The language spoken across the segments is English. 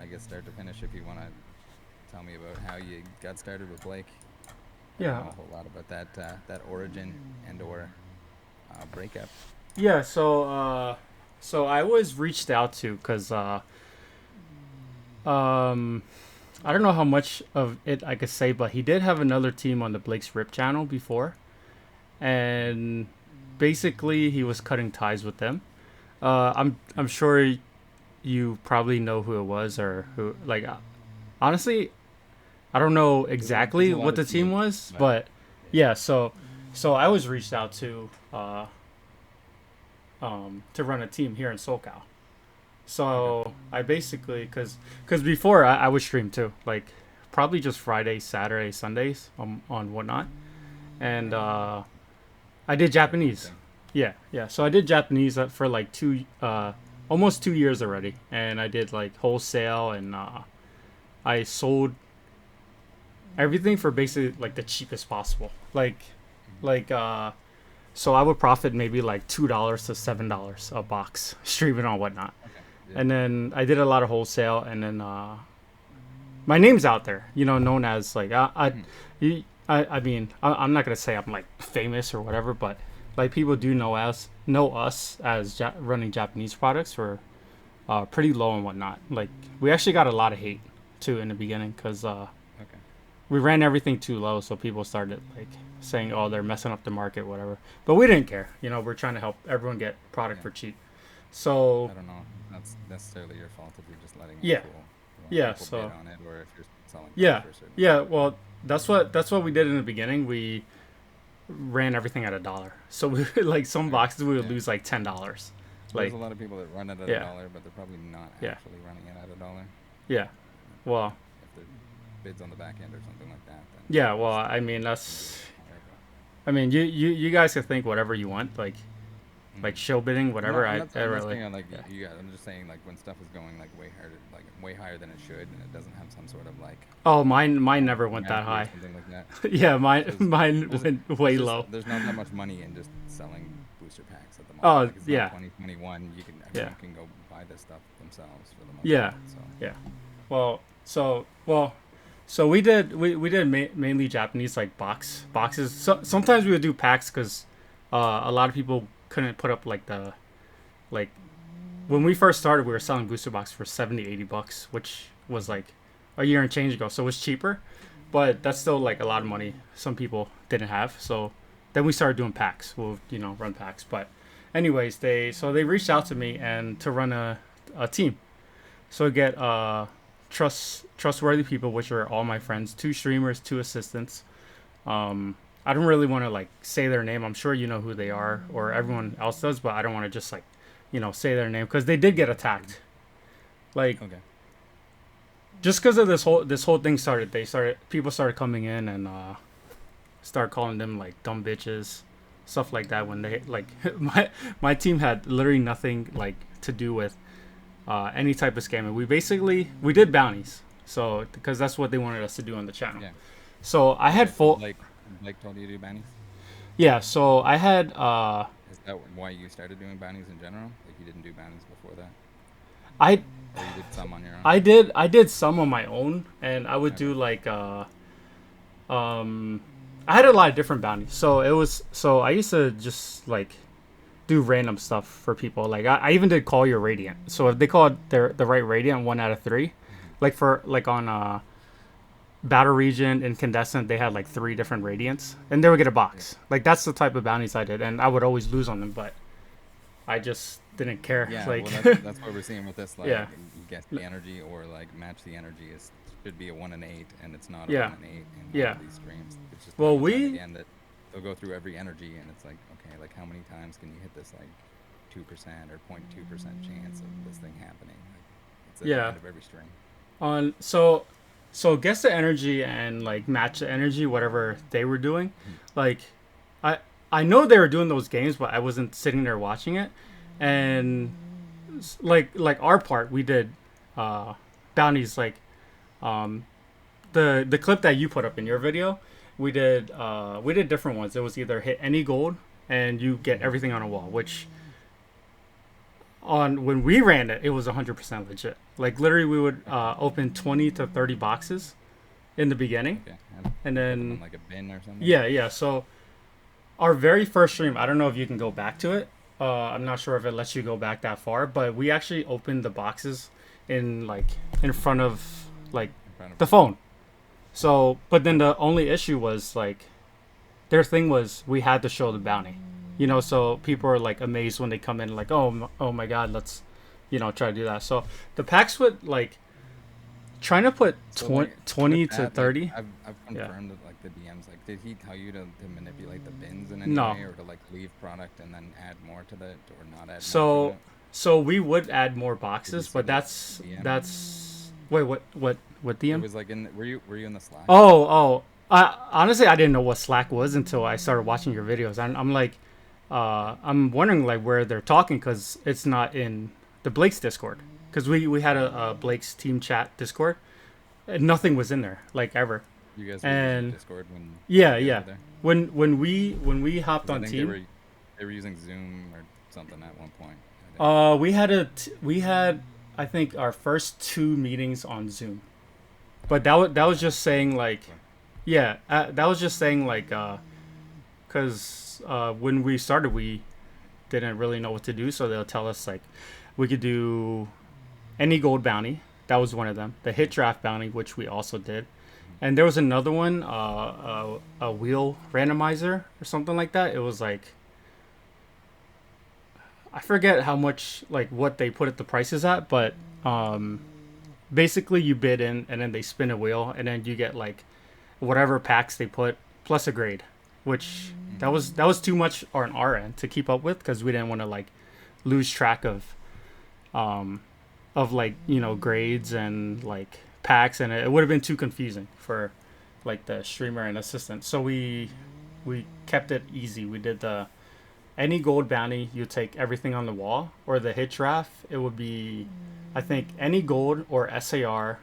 I guess start to finish, if you want to tell me about how you got started with Blake. I don't Yeah, know a whole lot about that origin and or breakup. yeah. So I was reached out to because um, I don't know how much of it I could say, but he did have another team on the Blake's Rip channel before, and basically he was cutting ties with them. I'm sure you probably know who it was or who. Like, honestly, I don't know There's exactly a lot what of the team teams, was, but but yeah. yeah. So I was reached out to run a team here in SoCal. Okay. So I basically, cause before I would stream too, like probably just Fridays, Saturdays, Sundays on whatnot, and Right. I did Start Japanese. posting. Yeah, yeah. So I did Japanese for like almost 2 years already, and I did like wholesale, and I sold everything for basically like the cheapest possible. Hmm. Like so I would profit maybe like $2 to $7 a box streaming on whatnot. Okay. Yeah. And then I did a lot of wholesale, and then my name's out there, known as like Hmm. I mean I'm not gonna say I'm like famous or whatever, but like people do know us as running Japanese products for pretty low and whatnot. Like we actually got a lot of hate too in the beginning because Okay. we ran everything too low, so people started like saying, "Oh, they're messing up the market, whatever." But we didn't care. We're trying to help everyone get product Yeah. for cheap. So I don't know if that's necessarily your fault if you're just letting yeah, yeah. people bid So on it, or if you're selling parts yeah, for a certain yeah. amount. Well, that's what we did in the beginning. We ran everything at a dollar. So we like some Okay. boxes we would Yeah. lose like $10. There's Like a lot of people that run it at a yeah, dollar, but they're probably not yeah, actually running it at a dollar. yeah. Well, If the bids on the back end or something like that, then yeah. Well, it's I mean gonna be a that's. little higher. But I mean, you guys can think whatever you want, like mm. show bidding, whatever. I I'm not really, saying like yeah. you guys. I'm just saying like when stuff is going like way harder, like way higher than it should, and it doesn't have some sort of like Oh, mine never went that guarantee or high. something like that. Yeah, mine Because mine went way there's just low. there's not that much money in just selling booster packs at the moment. Oh Like it's not yeah, 2021. yeah, Everyone can go buy this stuff themselves for the most yeah, part. So yeah. Well, so we did mainly Japanese like boxes. So sometimes we would do packs because a lot of people couldn't put up like the like when we first started we were selling booster box for 70-80 bucks, which was like a year and change ago, so it was cheaper, but that's still like a lot of money some people didn't have. So then we started doing packs. We'll run packs, but anyways, they reached out to me and to run a team. So I get trustworthy people, which are all my friends, two streamers, two assistants. I don't really want to like say their name. I'm sure you know who they are, or everyone else does, but I don't want to just like say their name because they did get attacked. Like okay, just because of this whole thing started, people started coming in and start calling them like dumb bitches, stuff like that. When they like my team had literally nothing like to do with any type of scamming. We did bounties, so because that's what they wanted us to do on the channel. yeah, So I had okay. So full Blake told you to do bounties. yeah. So I had Is that why you started doing bounties in general? Like you didn't do bounties before that, I or you did some on your own? I did some on my own, and I would Okay. do like um I had a lot of different bounties. So I used to just like do random stuff for people. Like I even did call your radiant. So if they called the right radiant 1 out of 3, Hmm. like for like on battle region incandescent, they had like 3 different radiants, and they would get a Yeah. box. Like that's the type of bounties I did, and I would always lose on them, but I just didn't care. Yeah, Like well, that's what we're seeing with this. Like, yeah, guess the energy or like match the energy is should be a 1 in 8, and it's not a one yeah, in eight in a lot yeah. of these streams. It's just Well, time and time we again that they'll go through every energy, and it's like, okay, like how many times can you hit this like 2% or 0.2% chance of this thing happening? Like, it's at the yeah end of every stream. on so guess the energy and like match the energy, whatever they were doing. Mhm. Like I I know they were doing those games, but I wasn't sitting there watching it. And like our part, we did uh bounties like um the clip that you put up in your video. We did different ones. It was either hit any gold and you get Mhm. everything on a wall, which on when we ran it, it was 100% legit. Like literally, we would open 20 to 30 boxes in the beginning, Okay. and Put them in then like a bin or something. yeah. So our very first stream, I don't know if you can go back to it. I'm not sure if it lets you go back that far, but we actually opened the boxes in like in front of like In front of the phone. So, but then the only issue was like their thing was we had to show the bounty, so people are like amazed when they come in like, oh my god, let's try to do that. So the packs would like trying to put So like 20 with to that, 30. I've Yeah. confirmed that like the DMs, like did he tell you to manipulate the bins in any No. way, or to like leave product and then add more to it, or not add more to So it? so we would add more Did you boxes, see but that that's DM? that's wait, what It DM? was like in were you in the Slack? Oh. Honestly, I didn't know what Slack was until I started watching your videos. I'm like, I'm wondering like where they're talking because it's not in the Blake's Discord. Because we had a Blake's team chat Discord, and nothing was in there like ever. You guys were using And Discord when yeah, you guys yeah. were there? When we hopped 'Cause I on think team, they were using Zoom or something at one point. I think. we had I think our first two meetings on Zoom, but that was just saying like yeah, that was just saying like because when we started we didn't really know what to do, so they'll tell us like we could do any gold bounty. That was one of them. The hit draft bounty, which we also did, and there was another one, a wheel randomizer or something like that. It was like I forget how much like what they put at the prices at, but basically you bid in and then they spin a wheel and then you get like whatever packs they put plus a grade, which that was too much on our end to keep up with because we didn't want to like lose track um of like grades and like packs, and it would have been too confusing for like the streamer and assistant. So we kept it easy. We did the any gold bounty, you take everything on the wall, or the hit draft, it would be I think any gold or SAR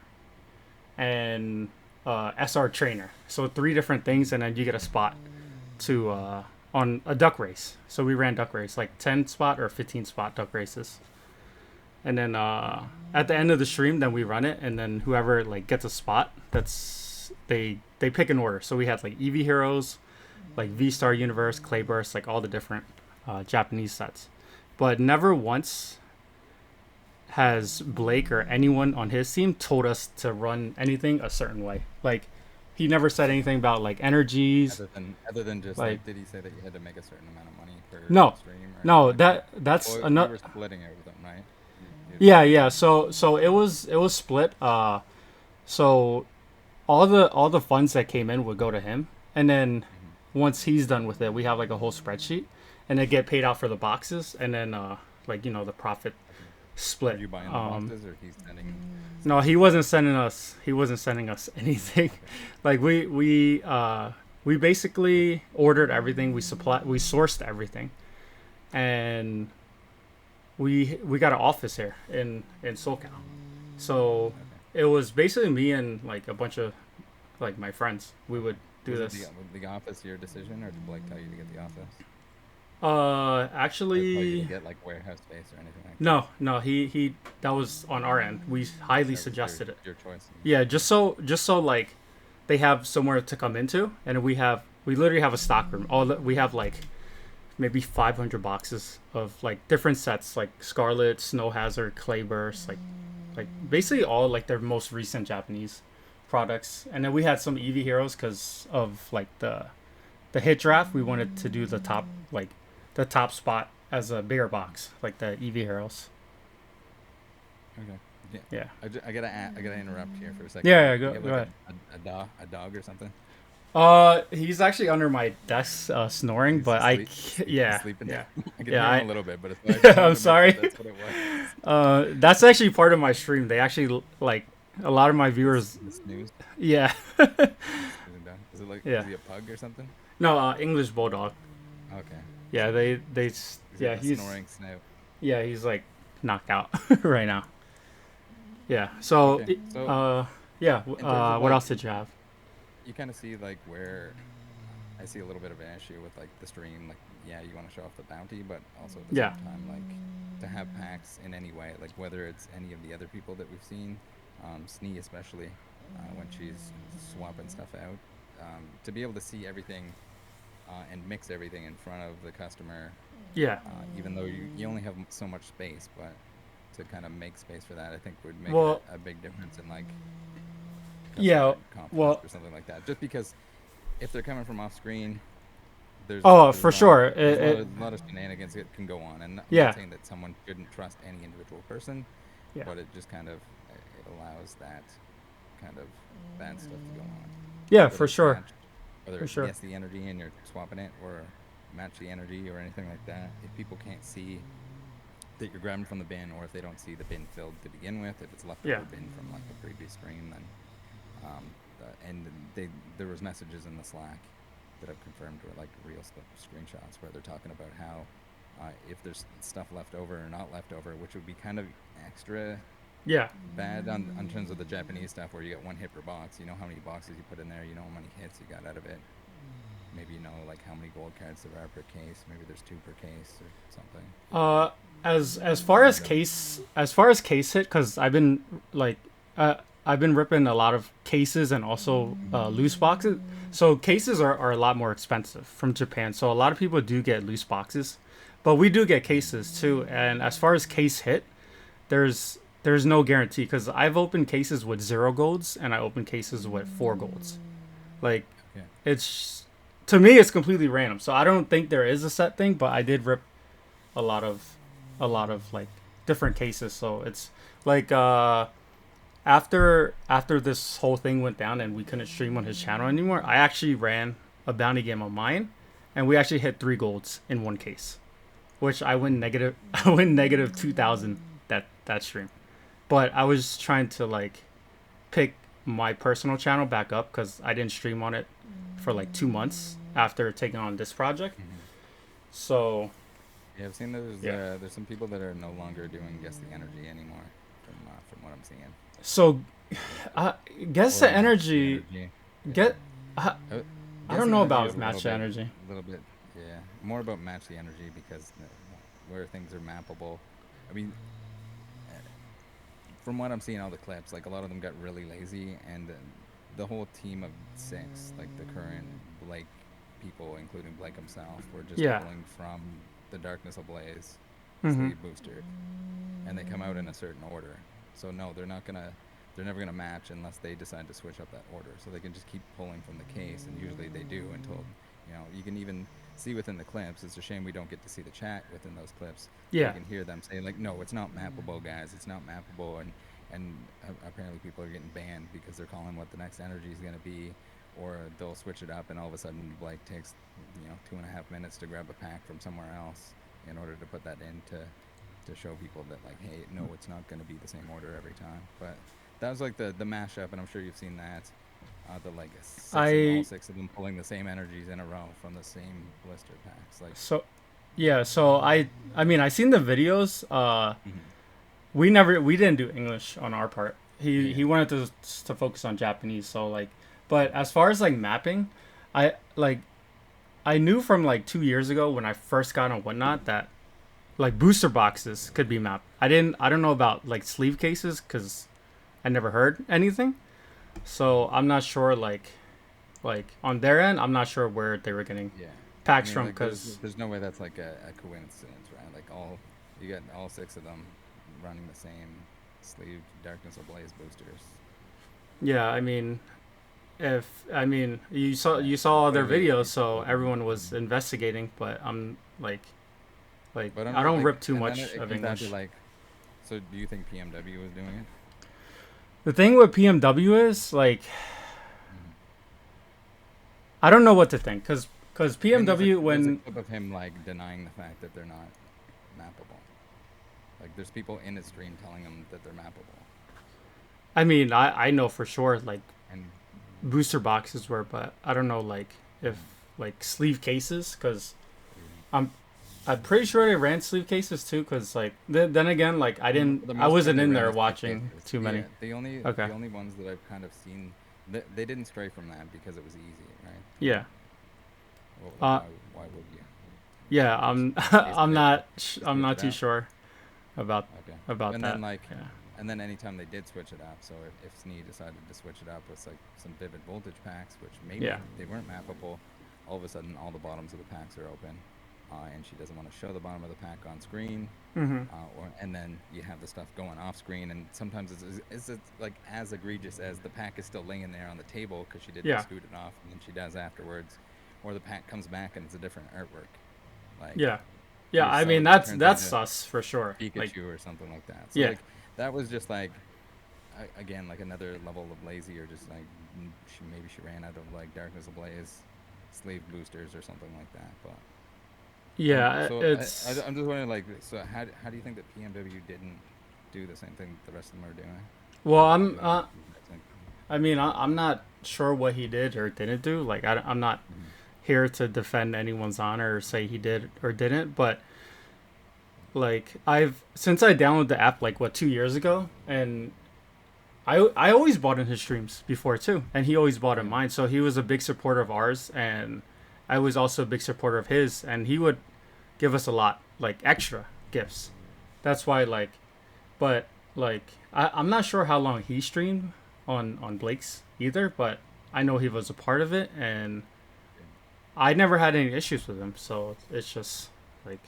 and SR trainer. So three different things, and then you get a spot to on a duck race. So we ran duck race like 10 spot or 15 spot duck races, and then at the end of the stream, then we run it, and then whoever like gets a spot, that's they pick an order. So we had like EV heroes, like V Star Universe, Clayburst, like all the different Japanese sets, but never once has Blake or anyone on his team told us to run anything a certain way. Like he never said anything about like energies. Other than just Like like, did he say that you had to make a certain amount of money per no, stream or no, anything like that? that's Well, you another. were splitting it with them, right? Yeah. So it was split. So all the funds that came in would go to him, and then once he's done with it, we have like a whole spreadsheet, and they get paid out for the boxes, and then like the profit Were split. you buying the boxes, or he's sending? No, he wasn't sending us. He wasn't sending us anything. Like we basically ordered everything. We sourced everything, and we got an office here in SoCal. So it was basically me and like a bunch of like my friends. We would do Was this. the office your decision, or did Blake tell you to get the office? Or tell you to Actually, get like warehouse space or anything like that? no. He that was on our end. We highly That was suggested it. your choice. Yeah, just so like they have somewhere to come into, and we literally have a stock room. We have like maybe 500 boxes of like different sets, like Scarlet, Snow Hazard, Clayburst, like basically all like their most recent Japanese products. And then we had some EV heroes because of like the hit draft. We wanted to do the top spot as a bigger box, like the EV heroes. Okay. Yeah. Yeah. I gotta interrupt here for a second. Yeah, Do you have, go like, ahead. a dog or something? He's actually under my desk, snoring, He's but He's sleeping yeah. there. I can Yeah, hear him a little bit, but it's Yeah, I just wanted I'm to make sorry. sure that's what it was. That's actually part of my stream. They actually like a lot of my viewers. The snooze. Yeah. Snoozing down. Is it like Yeah. is he a pug or something? No, English bulldog. Okay. Yeah, yeah, got a snoring snout. he's like knocked out right now. Yeah. So, Okay, so yeah. in terms of, What like, else did you have? you kind of see like where I see a little bit of an issue with like the stream. Like, yeah, you want to show off the bounty, but also at the Yeah. same time, like to have packs in any way, like whether it's any of the other people that we've seen, Snee especially, when she's swapping stuff out, to be able to see everything and mix everything in front of the customer, Yeah. even though you only have so much space, but to kind of make space for that, I think would make Well, a big difference in like yeah. customer confidence Well, or something like that. Just because if they're coming from off screen, oh, there's for sure. a lot of shenanigans that can go on, and I'm not Yeah. saying that someone shouldn't trust any individual person, Yeah. but it just kind of it allows that kind of bad stuff to go on. Yeah, Whether for it's sure. match, whether For it's sure. guess the energy and you're swapping it, or match the energy or anything like that. If people can't see that you're grabbing from the bin, or if they don't see the bin filled to begin with, if it's Yeah. leftover bin from like a previous stream, then and there was messages in the Slack that I've confirmed were like real screenshots where they're talking about how if there's stuff left over or not left over, which would be kind of extra Yeah. bad on terms of the Japanese stuff, where you get one hit per box. You know how many boxes you put in there. You know how many hits you got out of it. Maybe you know like how many gold cards there are per case. Maybe there's 2 per case or something. As far as case hit, because like I've been ripping a lot of cases and also loose boxes. So cases are a lot more expensive from Japan. So a lot of people do get loose boxes, but we do get cases too. And as far as case hit, there's no guarantee, because I've opened cases with 0 golds and I opened cases with 4 golds. Like, Yeah. it's, to me it's completely random. So I don't think there is a set thing, but I did rip a lot of like different cases. So it's like after this whole thing went down and we couldn't stream on his channel anymore, I actually ran a bounty game on mine, and we actually hit 3 golds in one case, which I win negative I win negative 2,000 that stream. But I was trying to like pick my personal channel back up because I didn't stream on it for like 2 months after taking on this project. So Yeah, I've seen Yeah. there's some people that are no longer doing guess the energy anymore, from what I'm seeing. so guess Or the energy. Yeah. Get I, Uh, I Guess don't the know energy about is match the energy. a little bit, yeah, more about match the energy because where things are mappable. I mean, from what I'm seeing, all the clips, like a lot of them got really lazy, and the whole team of 6, like the current Blake people, including Blake himself, were just Yeah. pulling from the Darkness Ablaze Mm-hmm. sleeve booster, and they come out in a certain order. So no, they're never gonna match unless they decide to switch up that order. So they can just keep pulling from the case, and usually they do until, you can even see within the clips. It's a shame we don't get to see the chat within those clips. Yeah. You can hear them say like, no, it's not mappable, guys. It's not mappable, and apparently people are getting banned because they're calling what the next energy is gonna be, or they'll switch it up, and all of a sudden Blake takes 2.5 minutes to grab a pack from somewhere else in order to put that in to show people that like, hey, no, it's not going to be the same order every time. But that was like the mashup, and I'm sure you've seen that. The like all 6 of them pulling the same energies in a row from the same blister packs. Like, So yeah, so I mean I seen the videos. mhm. We didn't do English on our part. He Yeah. wanted to focus on Japanese. So like, but as far as like mapping, I knew from like 2 years ago when I first got on Whatnot that like booster boxes could be mapped. I don't know about like sleeve cases because I never heard anything. So I'm not sure like on their end, I'm not sure where they were getting Yeah. packs I mean, from like, because there's no way that's like a coincidence, right? Like you got all 6 of them running the same sleeve Darkness Ablaze boosters. yeah, you saw other Clearly, videos, people so are- everyone was investigating, but I'm like But I don't like, rip too and then much it of comes down to, English. like, so do you think PMW was doing it? The thing with PMW is like Mhm. I don't know what to think because I mean, PMW there's a when clip of him like denying the fact that they're not mappable. Like there's people in his stream telling him that they're mappable, I mean I know for sure like and booster boxes were, but I don't know like if like sleeve cases because I'm pretty sure they ran sleeve cases too because like then again like the I most wasn't they in ran there is watching cases. too many. Yeah, Okay. the only ones that I've kind of seen, they didn't stray from that because it was easy, right? Yeah. Like, Uh, why would you? yeah, Just based on I'm switch not it too out. sure about Okay. about And then that. like, Yeah. and then anytime they did switch it up, so if Snee decided to switch it up with like some vivid voltage packs, which maybe Yeah. they weren't mappable, all of a sudden all the bottoms of the packs are open, and she doesn't want to show the bottom of the pack on screen, Mhm. or and then you have the stuff going off screen, and sometimes it's like as egregious as the pack is still laying there on the table because she didn't Yeah. scoot it off, and then she does afterwards, or the pack comes back and it's a different artwork, like Yeah. Yeah, here's I mean Celebi turns that's into sus for sure. Like Pikachu or something like that. So yeah. like that was just like again like another level of lazy or just like maybe she ran out of like Darkness Ablaze sleeve boosters or something like that. But Yeah, so it's I'm just wondering like so how do you think that PMW didn't do the same thing that the rest of them are doing, well, or are I'm doing? You guys think? I mean, I'm not sure what he did or didn't do. Like I'm not Mm-hmm. here to defend anyone's honor or say he did or didn't, but like I've since I downloaded the app like what 2 years ago, and I always bought in his streams before too, and he always bought in Yeah, mine. So he was a big supporter of ours, and I was also a big supporter of his, and he would give us a lot like extra gifts. That's why but like I'm not sure how long he streamed on Blake's either, but I know he was a part of it, and yeah, I never had any issues with him. So it's just like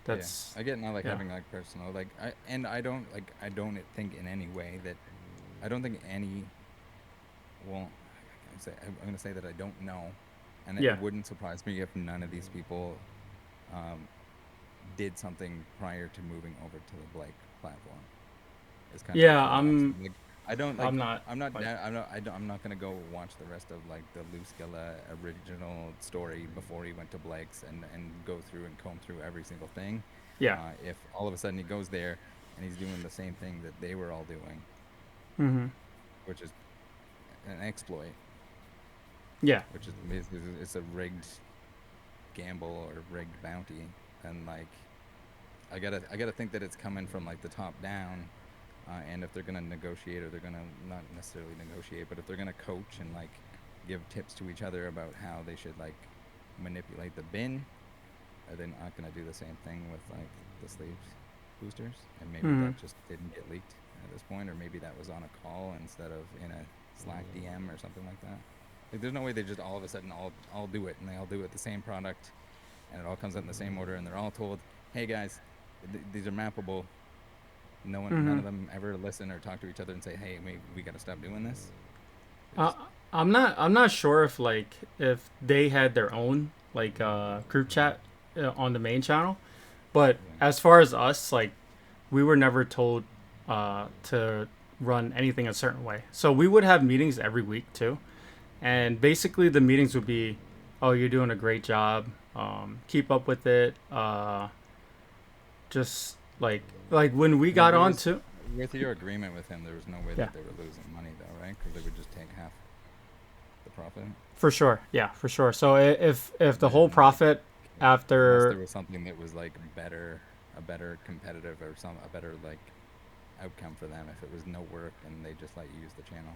yeah. that's I get not like yeah. having like personal like I don't think in any way that I don't think any well I'm gonna say that I don't know, and it Yeah. wouldn't surprise me if none of these people um, did something prior to moving over to the Blake platform. Is kind of the Yeah, curiosity. Like I don't like I'm not I'm not like I'm not gonna go watch the rest of like the Lou Skilla original story before he went to Blake's and go through and comb through every single thing. yeah. If all of a sudden he goes there and he's doing the same thing that they were all doing, Mhm. which is an exploit, Yeah. which is it's a rigged gamble or rigged bounty, and like I gotta think that it's coming from like the top down, and if they're gonna negotiate or they're gonna not necessarily negotiate, but if they're gonna coach and like give tips to each other about how they should like manipulate the bin, are they not gonna do the same thing with like the sleeves boosters? And maybe Mhm. that just didn't get leaked at this point, or maybe that was on a call instead of in a Slack DM or something like that. Like, there's no way they just all of a sudden all do it and they all do it the same product and it all comes out in the same order and they're all told, "Hey guys, these are mappable." None Mhm. of them ever listen or talk to each other and say, "Hey, we got to stop doing this." They Uh, just I'm not sure if like if they had their own like group chat on the main channel, but yeah. as far as us, like we were never told to run anything a certain way. So we would have meetings every week too, and basically the meetings would be, "Oh, you're doing a great job. Keep up with it." Just like when we I mean, got there on was to with your agreement with him, there was no way yeah. that they were losing money though, right? Because they would just take half the profit. For sure, yeah, for sure. So if the whole And like, profit unless there after was something that was like a better competitive or a better like outcome for them, if it was no work and they just let you use the channel.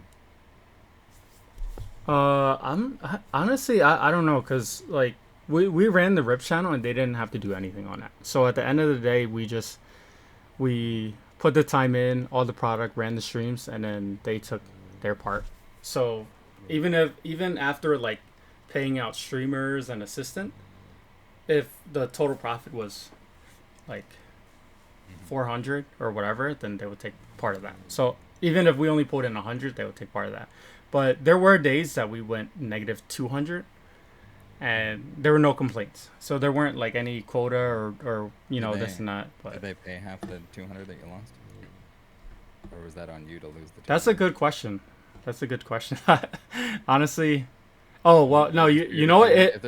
honestly I don't know because like we ran the rip channel and they didn't have to do anything on that. So at the end of the day, we put the time in, all the product, ran the streams, and then they took their part. So Yeah. even after like paying out streamers and assistant, if the total profit was like Mm-hmm. 400 or whatever, then they would take part of that. So even if we only put in 100, they would take part of that. But there were days that we went negative 200 Mm-hmm. and there were no complaints. So there weren't like any quota or Did this and that. But they pay half the 200 that you lost, or was that on you to lose the that's a 200? good question. That's a good question. Honestly, oh I mean, well, no, you know I what? mean, It if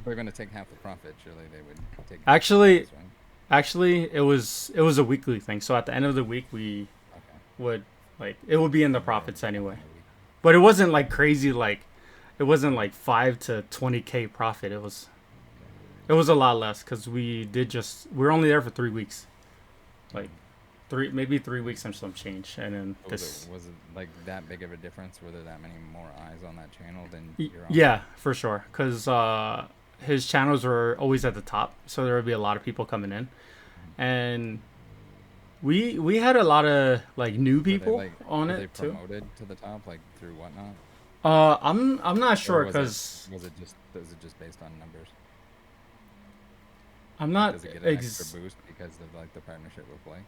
they're gonna take half the profit, surely they would take half the actually loss, right? actually it was a weekly thing. So at the end of the week, we Okay, would like it would be in the and they profits end up anyway. in the week. But it wasn't like crazy like it wasn't like 5 to 20K profit. It was a lot less because we were only there for 3 weeks. Like Mm-hmm. maybe 3 weeks and some change, and then this. Was it like that big of a difference? Were there that many more eyes on that channel than your own? Yeah, for sure, because his channels were always at the top, so there would be a lot of people coming in, Mhm. and we had a lot of like new people on Were it they too. promoted to the top like through whatnot, I'm not or sure because was it just based on numbers? I'm Like, not does it get an extra ex boost because of like the partnership with Blake?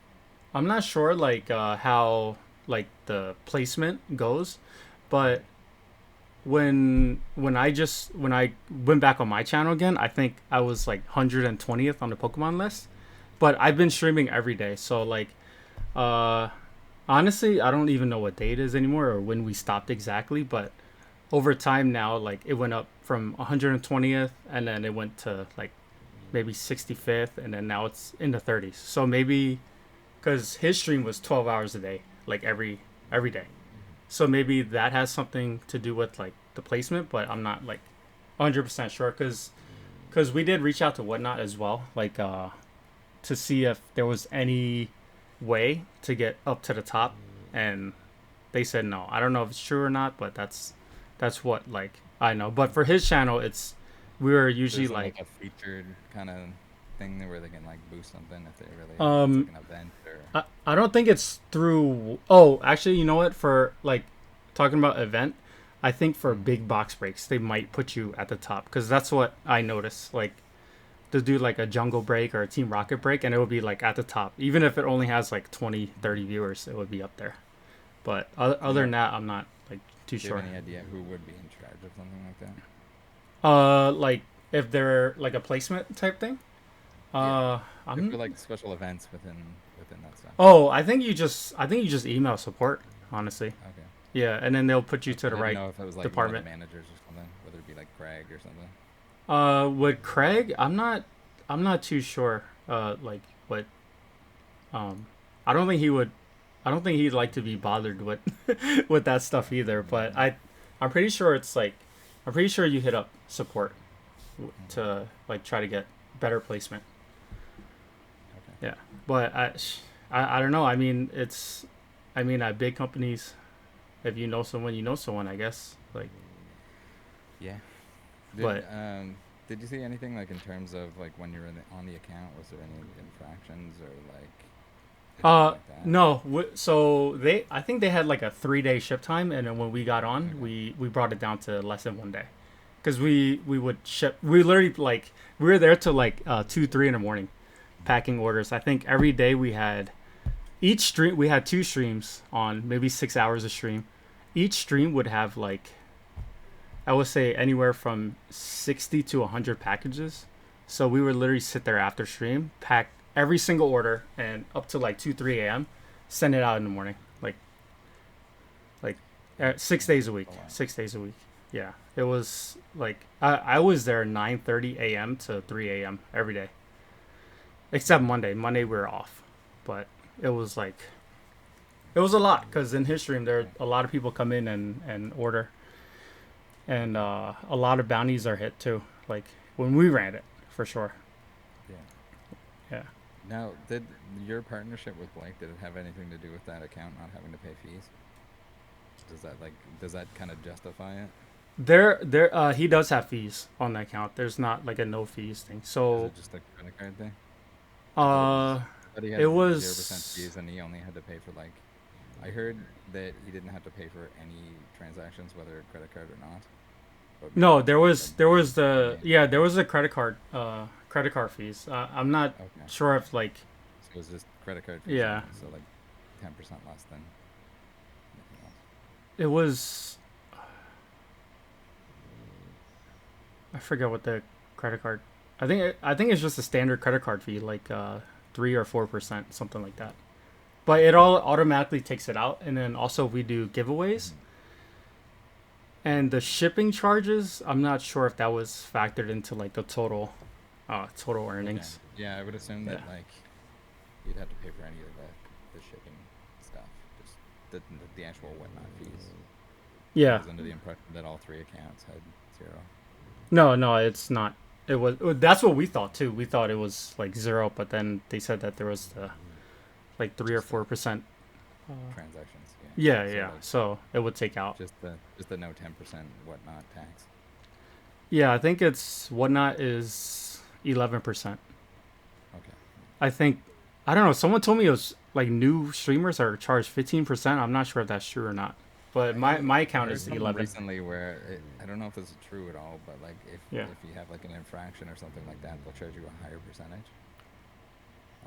I'm not sure like how like the placement goes, but Mhm. when I went back on my channel again, I think I was like 120th on the Pokemon list. But I've been streaming every day, so like uh honestly, I don't even know what day it is anymore or when we stopped exactly, but over time now like it went up from 120th and then it went to like maybe 65th and then now it's in the 30s. So maybe cuz his stream was 12 hours a day, like every day. So maybe that has something to do with like the placement, but I'm not like 100% sure cuz we did reach out to Whatnot as well, like to see if there was any way to get up to the top, and they said no. I don't know if it's true or not, but that's what like I know. But for his channel, it's we were There usually isn't like like a featured kind of thing where they can like boost something if they really if it's like um an event or. I don't think it's through. Oh, actually, you know what? For like talking about event, I think for Mhm. big box breaks, they might put you at the top because that's what I noticed. Like to do like a jungle break or a team rocket break, and it would be like at the top, even if it only has like 20, 30 viewers, it would be up there. But other Now, than that, I'm not like too do you have sure. any idea who would be in charge of something like that? Like if they're like a placement type thing. Yeah, Uh, if I'm. for like special events within that stuff. Oh, I think you just email support. Honestly, Okay. yeah, and then they'll put you to I the didn't right know if it was like one of the department. managers or something, whether it be like Craig or something. With Craig, I'm not too sure. Like what. Um, I don't think he would. I don't think he'd like to be bothered with with that stuff either. But Yeah. I'm pretty sure it's like, I'm pretty sure you hit up support Mhm. to like try to get better placement. Okay. Yeah, but I don't know. I mean, I mean, at big companies, if you know someone, you know someone. I guess. Like, Yeah. but Did you see anything like in terms of like when you were on the account? Was there any infractions or like anything like that? no. So I think they had like a 3 day ship time, and then when we got on, Okay. we brought it down to less than 1 day, because we would ship. We literally like we were there till like 2, 3 in the morning, Mhm. packing orders. I think every day we had each stream. We had two streams on maybe 6 hours a stream. Each stream would have like I would say anywhere from 60 to 100 packages. So we would literally sit there after stream, pack every single order, and up to like 2, 3 a.m., send it out in the morning. Like 6 days a week. A lot. 6 days a week. Yeah. It was like, I was there 9:30 a.m. to 3 a.m. every day, except Monday. Monday we were off. But it was like, it was a lot because in his stream, there Yeah. a lot of people come in and order, and a lot of bounties are hit too. Like when we ran it, for sure. Yeah. Yeah. Now, did your partnership with Blake, did it have anything to do with that account not having to pay fees? Does that kind of justify it? He does have fees on the account. There's not like a no fees thing. Is So, it just a credit card thing? I thought it was. uh, I thought he it had 0% was fees and he only had to pay for like. I heard that he didn't have to pay for any transactions, whether credit card or not. But maybe no. that's just a There was a the name yeah. thing. There was a credit card fees. I'm not Okay, sure if like so it was just credit card fees yeah. only, so like 10% less than anything else. It was I forget what the credit card. I think it's just a standard credit card fee, like 3 or 4%, something like that. But it all automatically takes it out, and then also we do giveaways, Hmm. and the shipping charges. I'm not sure if that was factored into like the total Okay, earnings. yeah, I would assume Yeah. that like you'd have to pay for any of the shipping stuff, just the actual whatnot fees. I Yeah. was under the impression that all three accounts had zero. No, no, it's not. That's what we thought too. We thought it was like zero, but then they said that there was like 3 or 4%. transactions. Yeah. Yeah, So yeah. like So it would take out. just the no 10% whatnot tax. Yeah, I think it's whatnot is 11%. Okay. I think I don't know. Someone told me it was like new streamers are charged 15%. I'm not sure if that's true or not. But my I account heard is something 11. recently where I don't know if this is true at all, but like Yeah. if you have like an infraction or something like that, they'll charge you a higher percentage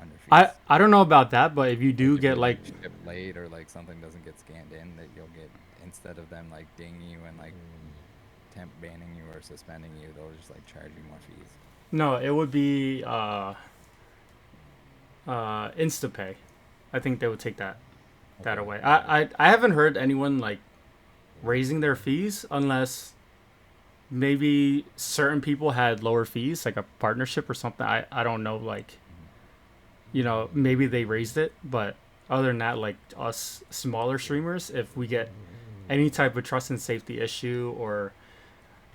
on your I fees. I don't know about that, but if you Like do if get you like like ship late or like something doesn't get scanned in, that you'll get, instead of them like dinging you and like temp banning you or suspending you, they'll just like charge you more fees. no, it would be InstaPay. I think they would take that Okay. away. Yeah. I haven't heard anyone like raising their fees unless maybe certain people had lower fees, like a partnership or something. I don't know, like, Mhm. maybe they raised it, but other than that, like us smaller streamers, if we get any type of trust and safety issue or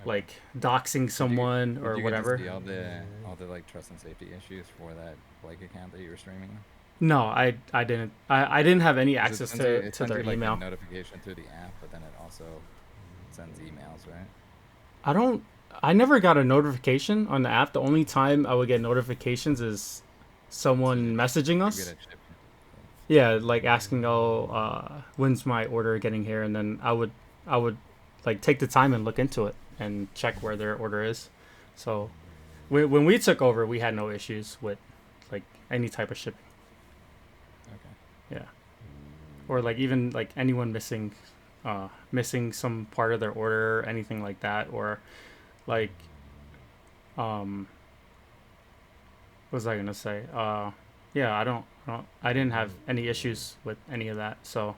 Okay. like doxing Did you someone did or you get to whatever. see all the like trust and safety issues for that Blake account that you were streaming on? No, I didn't. I didn't have any 'Cause it access sends you to their like a email. notification through the app, but then it also sends emails, right? I don't. I never got a notification on the app. The only time I would get notifications is So someone messaging you're good us. at shipping. Yeah. Yeah, like asking, "Oh, when's my order getting here?" And then I would like take the time and look into it and check where their order is. So when we took over, we had no issues with like any type of shipping. Okay. Yeah, or like even like anyone missing some part of their order, or anything like that, or like um what was I gonna say? Yeah, I didn't have any issues with any of that. So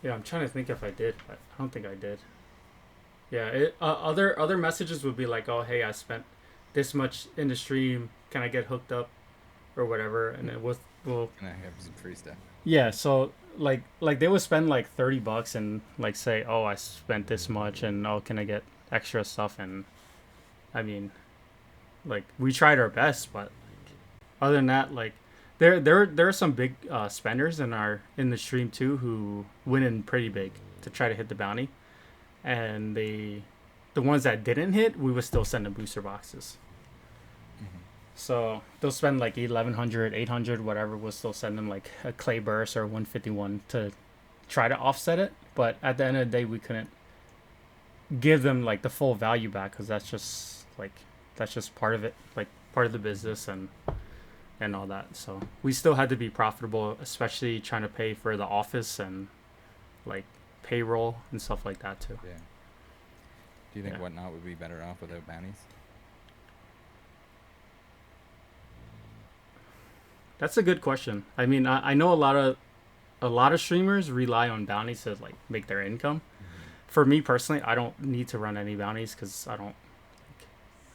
yeah, I'm trying to think if I did, but I don't think I did. Yeah, other messages would be like, oh hey, I spent this much in the stream. Can I get hooked up or whatever? And it was well, And I have some free stuff. yeah. So like they would spend like $30 and like say, oh I spent this much, and oh can I get extra stuff? And I mean, like we tried our best, but other than that, like there are some big spenders in the stream too who went in pretty big to try to hit the bounty, and the ones that didn't hit, we would still send them booster boxes. Hmm. So they'll spend like 1100, 800, whatever. We'll still send them like a clay burst or 151 to try to offset it. But at the end of the day, we couldn't give them like the full value back because that's just part of it, like part of the business and all that. So we still had to be profitable, especially trying to pay for the office and like payroll and stuff like that too. Yeah. Do you think Yeah, whatnot would be better off without bounties? that's a good question. I mean, I know a lot of streamers rely on bounties to like make their income. Hmm. For me personally, I don't need to run any bounties because I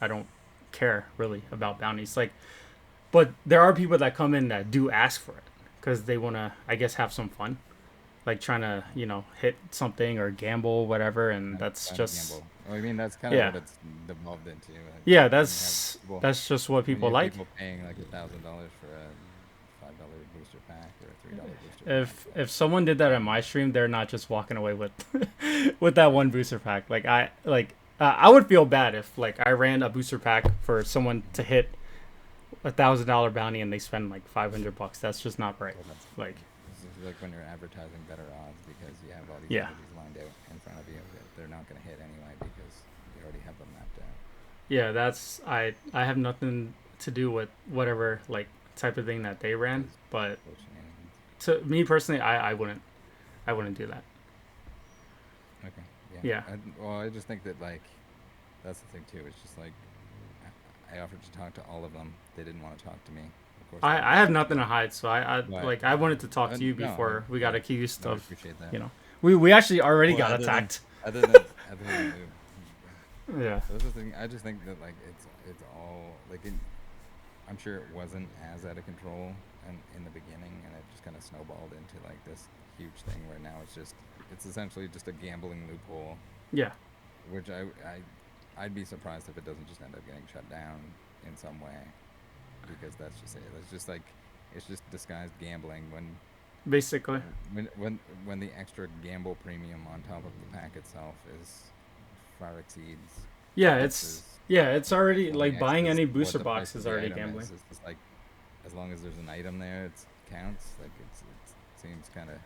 don't care really about bounties. Like, but there are people that come in that do ask for it because they want to, I guess, have some fun, like trying to hit something or gamble whatever, and that's Kind of just gamble. Well, I mean, that's kind of yeah, what it's devolved into. yeah. When you have That's people, that's just what when you people have like. people paying like $1,000 for a $5 booster pack or a $3 booster pack, like If someone did that on my stream, they're not just walking away with with that one booster pack. I would feel bad if like I ran a booster pack for someone to hit $1,000 bounty and they spend like $500. That's just not right. well, that's Like this is like when you're advertising better odds because you have all these yeah, energies lined out in front of you that they're not going to hit anyway because you already have them mapped out. yeah. That's I have nothing to do with whatever like type of thing that they ran, Those but those shenanigans. to me personally, I wouldn't do that. Okay. Yeah. Yeah. Well, I just think that like that's the thing too. It's just like I offered to talk to all of them. They didn't want to talk to me. Of course, they I didn't have talk to nothing me. to hide, so But I wanted to talk to you no, before we got accused no, I of, appreciate that. you know, we actually already Well, got attacked. other than Yeah, so that's the thing. I just think that like it's all like I'm sure it wasn't as out of control and in the beginning, and it just kind of snowballed into like this huge thing where now it's essentially just a gambling loophole, yeah, which I'd be surprised if it doesn't just end up getting shut down in some way, because that's just it. It's just like It's just disguised gambling basically. when the extra gamble premium on top of the pack itself is far exceeds Yeah, just as it's already only like X buying is any what booster the price box of is the already item gambling. is. It's just like as long as there's an item there, it counts. Like it seems kind of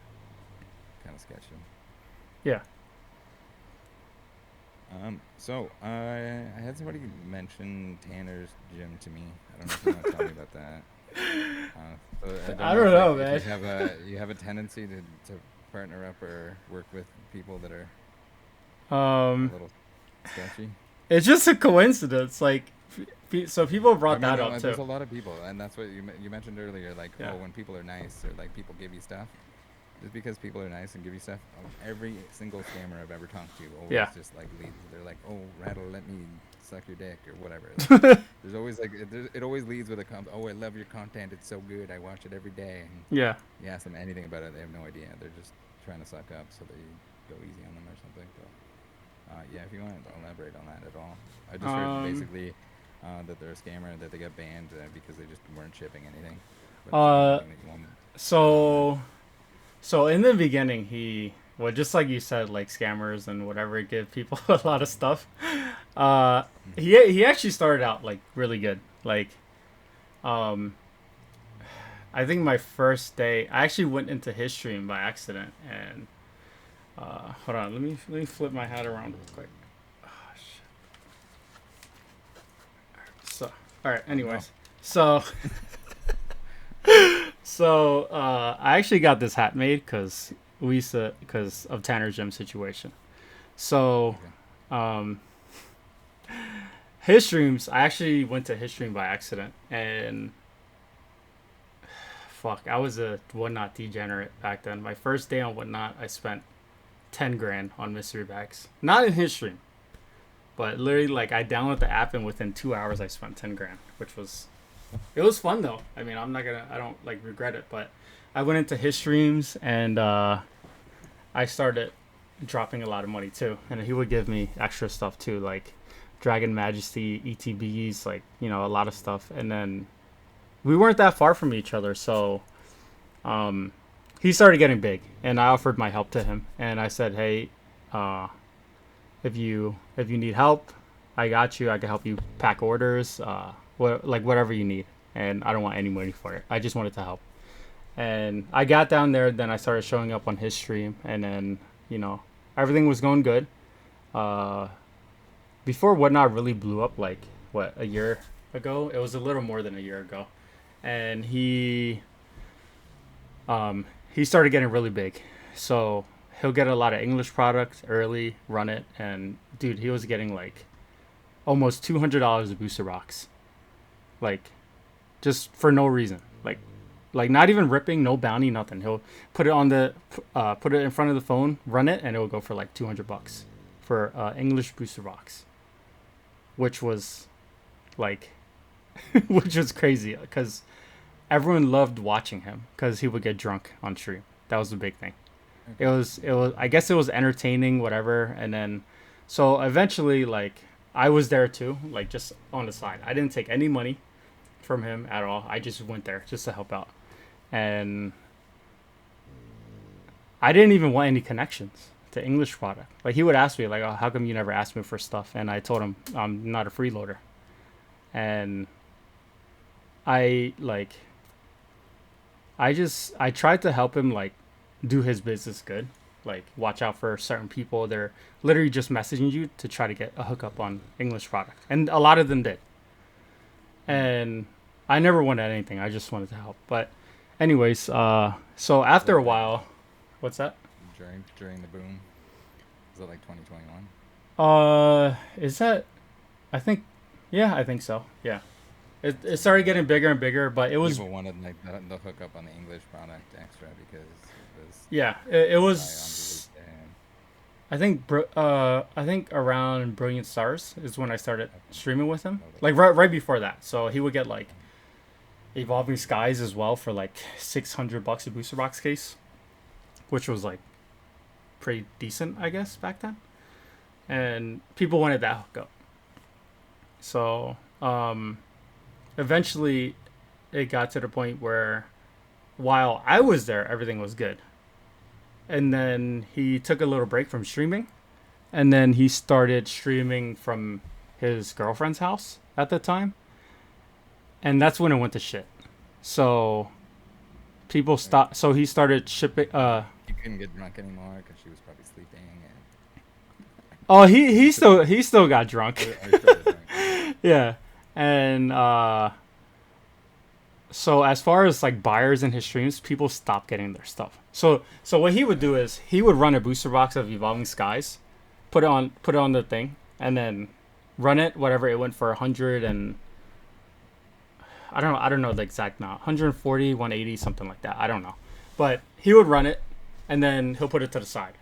sketchy. Yeah. So I had somebody mention Tanner's gym to me. I don't know if you want to tell me about that. So I don't I know don't know, if man. you have a tendency to partner up or work with people that are a Um, little sketchy. it's just a coincidence. Like, so people I brought mean, that up too. there's a lot of people, and that's what you mentioned earlier. Like, Yeah. oh, when people are nice or like people give you stuff, just because people are nice and give you stuff, every single scammer I've ever talked to always Yeah. just like leads. They're like, "Oh, rattle, let me suck your dick" or whatever. Like, there's always like it always leads with a "Oh, I love your content. It's so good. I watch it every day." And Yeah. you ask them anything about it, they have no idea. They're just trying to suck up so they go easy on them or something. But yeah, if you want to elaborate on that at all, I just heard Um. basically that they're a scammer that they got banned because they just weren't shipping anything. But if you got Uh. anything that you want to add on that. So. So in the beginning, he well, just like you said, like scammers and whatever, give people a lot of stuff. Uh. He actually started out like really good. Like, um, I think my first day, I actually went into his stream by accident, and hold on, let me flip my hat around real quick. Oh, shit. So, all right. Oh no. Anyways, so I actually got this hat made because of Tanner's gym situation. So, Okay. um, his streams, I actually went to his stream by accident, and fuck, I was a whatnot degenerate back then. My first day on whatnot, I spent 10 grand on mystery bags. Not in his stream, but literally, like, I downloaded the app, and within 2 hours, I spent 10 grand, which was it was fun though. I mean, I don't like regret it, but I went into his streams and I started dropping a lot of money too, and he would give me extra stuff too, like Dragon Majesty, ETBs, like a lot of stuff, and then we weren't that far from each other, so um, he started getting big, and I offered my help to him, and I said, hey, uh, if you need help, I got you. I can help you pack orders, whatever you need, and I don't want any money for it. I just wanted to help, and I got down there. Then I started showing up on his stream, and then everything was going good. Uh, Before Whatnot really blew up, like a year ago. It was a little more than a year ago, and he started getting really big. So he'll get a lot of English products early, run it, and dude, he was getting like almost $200 of booster rocks, like just for no reason, like not even ripping, no bounty, nothing. He'll put it in front of the phone, run it, and it will go for like $200 for English booster rocks, which was like, which was crazy because everyone loved watching him because he would get drunk on stream. That was the big thing. It Okay. was it was I guess it was entertaining, whatever, and then so eventually like I was there too, like just on the side. I didn't take any money from him at all. I just went there just to help out, and I didn't even want any connections to English product. Like he would ask me like, "Oh, how come you never asked me for stuff?" And I told him I'm not a freeloader, and I like I tried to help him like do his business good. Like watch out for certain people. They're literally just messaging you to try to get a hookup on English product, and a lot of them did. Hmm. And I never wanted anything. I just wanted to help. But anyways, so Was after that a while, what's that? during the boom? Was that like 2021? Is that? I think, yeah, I think so. Yeah, it So started getting bigger and bigger, but it was people wanted like the hookup on the English product extra because it was yeah, it high on was. release day. And, I think around Brilliant Stars is when I started okay. streaming with him. Okay. Like right before that. So he would get like Evolving Skies as well for like $600 a booster box case, which was like pretty decent, I guess, back then. And people wanted that hookup. So eventually, it got to the point where while I was there, everything was good. And then he took a little break from streaming, and then he started streaming from his girlfriend's house at the time, and that's when it went to shit. So people Right. stopped. So he started shipping. You couldn't get drunk anymore because she was probably sleeping. Oh, he still got drunk. Or you still get drunk? Okay. Yeah, and so as far as like buyers in his streams, people stopped getting their stuff. So what he would do is he would run a booster box of Evolving Skies, put it on the thing, and then run it. Whatever it went for 100 and I don't know the exact amount, 140, 180, something like that. I don't know, but he would run it, and then he'll put it to the side,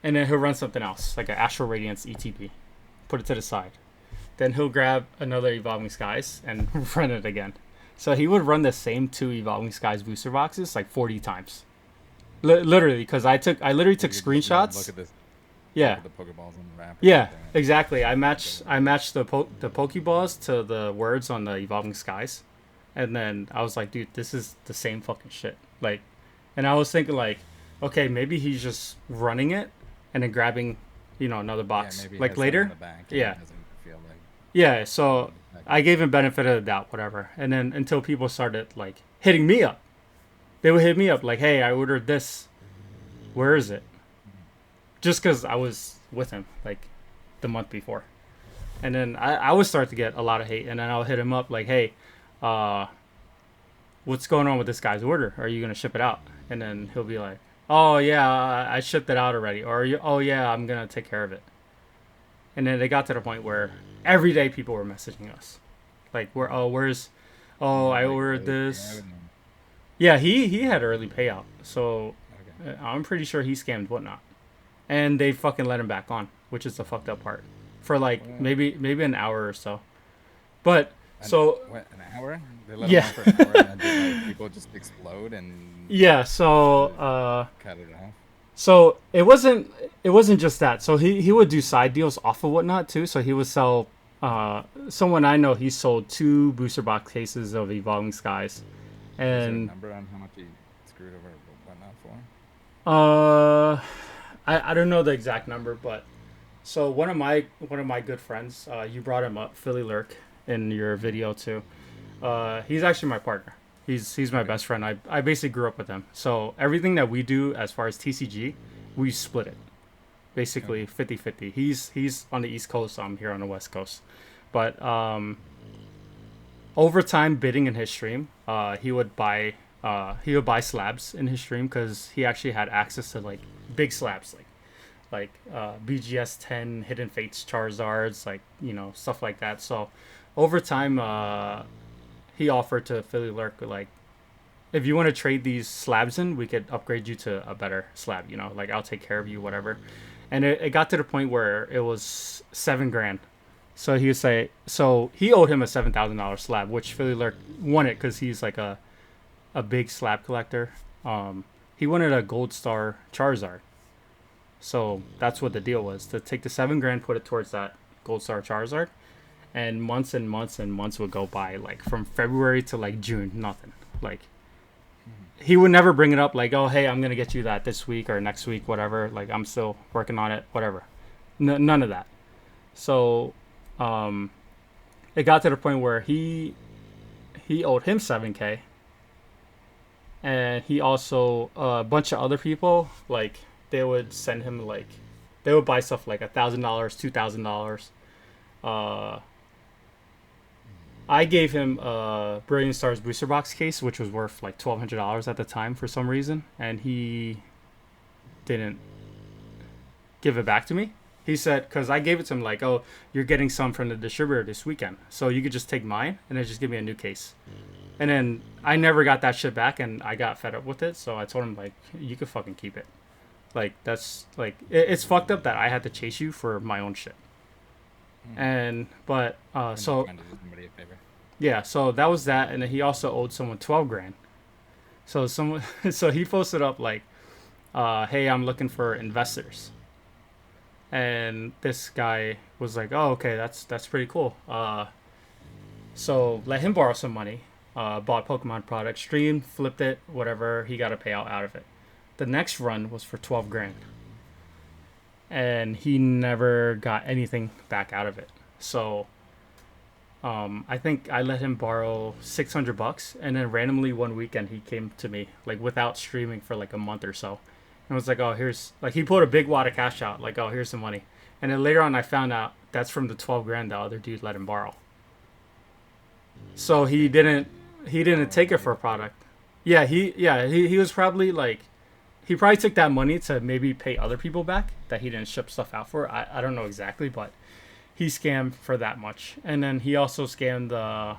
and then he'll run something else like an Astral Radiance ETB, put it to the side. Then he'll grab another Evolving Skies and run it again. So he would run the same two Evolving Skies booster boxes like 40 times. Literally, because I literally So took you could just screenshots. look at this, look Yeah, at the Pokeballs on the wrap or yeah, something. exactly. I And matched go, I matched the Pokeballs to the words on the Evolving Skies, and then I was like, dude, this is the same fucking shit. Like, and I was thinking like, okay, maybe he's just running it and then grabbing, another yeah, box maybe it like has some in later. the back and Yeah, it doesn't feel like yeah. putting So it back I in. gave him benefit of the doubt, whatever. And then until people started like hitting me up, they would hit me up like, hey, I ordered this. Where is it? Just because I was with him like the month before. And then I would start to get a lot of hate. And then I'll hit him up like, hey, uh, what's going on with this guy's order? Are you going to ship it out? And then he'll be like, oh, yeah, I shipped it out already. Or, oh, yeah, I'm going to take care of it. And then they got to the point where every day people were messaging us. Like, And I like ordered early payout this. and Yeah, he had early payout. So okay. I'm pretty sure he scammed whatnot. And they fucking let him back on, which is the fucked up part. For like Well, maybe an hour or so. But an so what, an hour? They let them yeah. on for an hour and then did like people just explode and Yeah, so to cut it off. so it wasn't just that. So he would do side deals off of whatnot too. So he would sell someone I know, he sold two booster box cases of Evolving Skies. Was there a And number on how much he screwed over whatnot for? uh I don't know the exact number, but so one of my good friends, you brought him up, Philly Lurk, in your video too. He's actually my partner. He's my Okay. best friend. I basically grew up with him. So everything that we do as far as TCG, we split it. Okay. Basically 50-50. He's on the East Coast, I'm here on the West Coast. But over time bidding in his stream, he would buy slabs in his stream because he actually had access to like big slabs like BGS 10 Hidden Fates Charizards, like stuff like that. So over time, he offered to Philly Lurk like, if you want to trade these slabs in, we could upgrade you to a better slab. Like I'll take care of you, whatever. And it got to the point where it was 7 grand. So he would say, so he owed him a $7,000 slab, which Philly Lurk wanted because he's like a big slab collector. He wanted a gold star Charizard. So that's what the deal was, to take the 7 grand, put it towards that gold star Charizard, and months and months and months would go by, like from February to like June, nothing. Like Mhm. he would never bring it up, like, oh hey, I'm gonna get you that this week or next week, whatever. Like I'm still working on it, whatever. None of that. So, um, it got to the point where he owed him 7K, and he also a bunch of other people like they would send him like they would buy stuff like $1,000, $2,000. Uh, I gave him a Brilliant Stars booster box case, which was worth like $1,200 at the time for some reason, and he didn't give it back to me. He said, because I gave it to him like, oh, you're getting some from the distributor this weekend, so you could just take mine and then just give me a new case. And then I never got that shit back, and I got fed up with it. So I told him like, you could fucking keep it. Like that's like it's fucked up that I had to chase you for my own shit. Hmm. And but When you're so trying to do somebody a favor. yeah, so that was that, and then he also owed someone 12 grand. So someone, so he posted up like, hey, I'm looking for investors, and this guy was like, oh okay, that's pretty cool. So let him borrow some money, bought Pokemon products, streamed, flipped it, whatever. He got a payout out of it. The next run was for 12 grand, and he never got anything back out of it. So I think I let him borrow $600, and then randomly one weekend he came to me like without streaming for like a month or so, and was like, "Oh, here's like," he pulled a big wad of cash out, like, "Oh, here's some money," and then later on I found out that's from the 12 grand the other dude let him borrow. So he didn't take it for a product. He was probably like he probably took that money to maybe pay other people back that he didn't ship stuff out for. I don't know exactly, but he scammed for that much. And then he also scammed the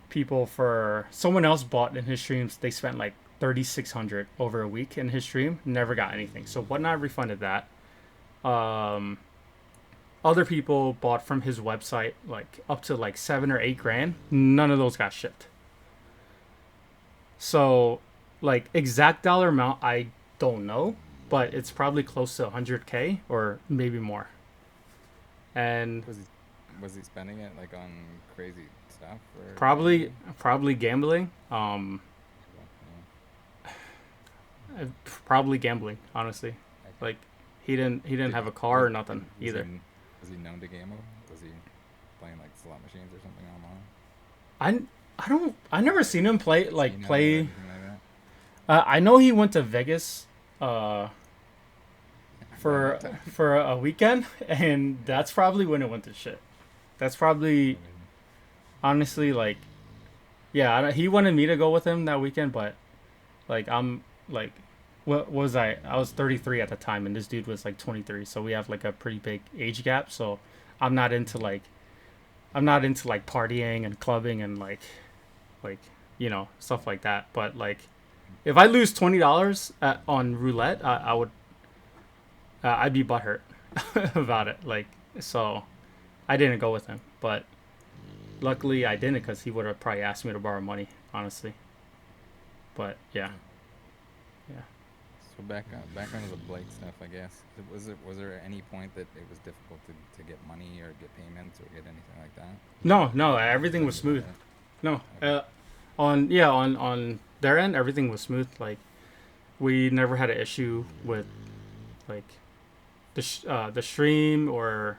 people for someone else bought in his streams. They spent like 3,600 over a week in his stream, never got anything. So Whatnot refunded that. Um, Other people bought from his website like up to like 7 or 8 grand. None of those got shipped. So, like exact dollar amount, I don't know, but it's probably close to 100K or maybe more. And Was he spending it like on crazy stuff or probably gambling? probably gambling. Probably gambling. Honestly, Yeah. Okay. like he didn't Did have he a car or nothing was he either. was he known to gamble? Was he playing like slot machines or something online? I I don't I never seen him Casino or play. anything like that? I know he went to Vegas uh Around for that time? for a weekend, and that's probably when it went to shit. That's probably Maybe. honestly like yeah. He wanted me to go with him that weekend, but like I'm like what was I was 33 at the time, and this dude was like 23, so we have like a pretty big age gap. So I'm not into like I'm not into like partying and clubbing and like stuff like that. But like if I lose $20 on roulette, I would I'd be butthurt about it. Like so, I didn't go with him, but luckily I didn't because he would have probably asked me to borrow money, honestly. But yeah, yeah. So back onto the Blake stuff, I guess. Was there any point that it was difficult to get money or get payments or get anything like that? No, no, Or was everything was everything smooth. good? No, Okay. on their end, everything was smooth. Like we never had an issue with like the stream or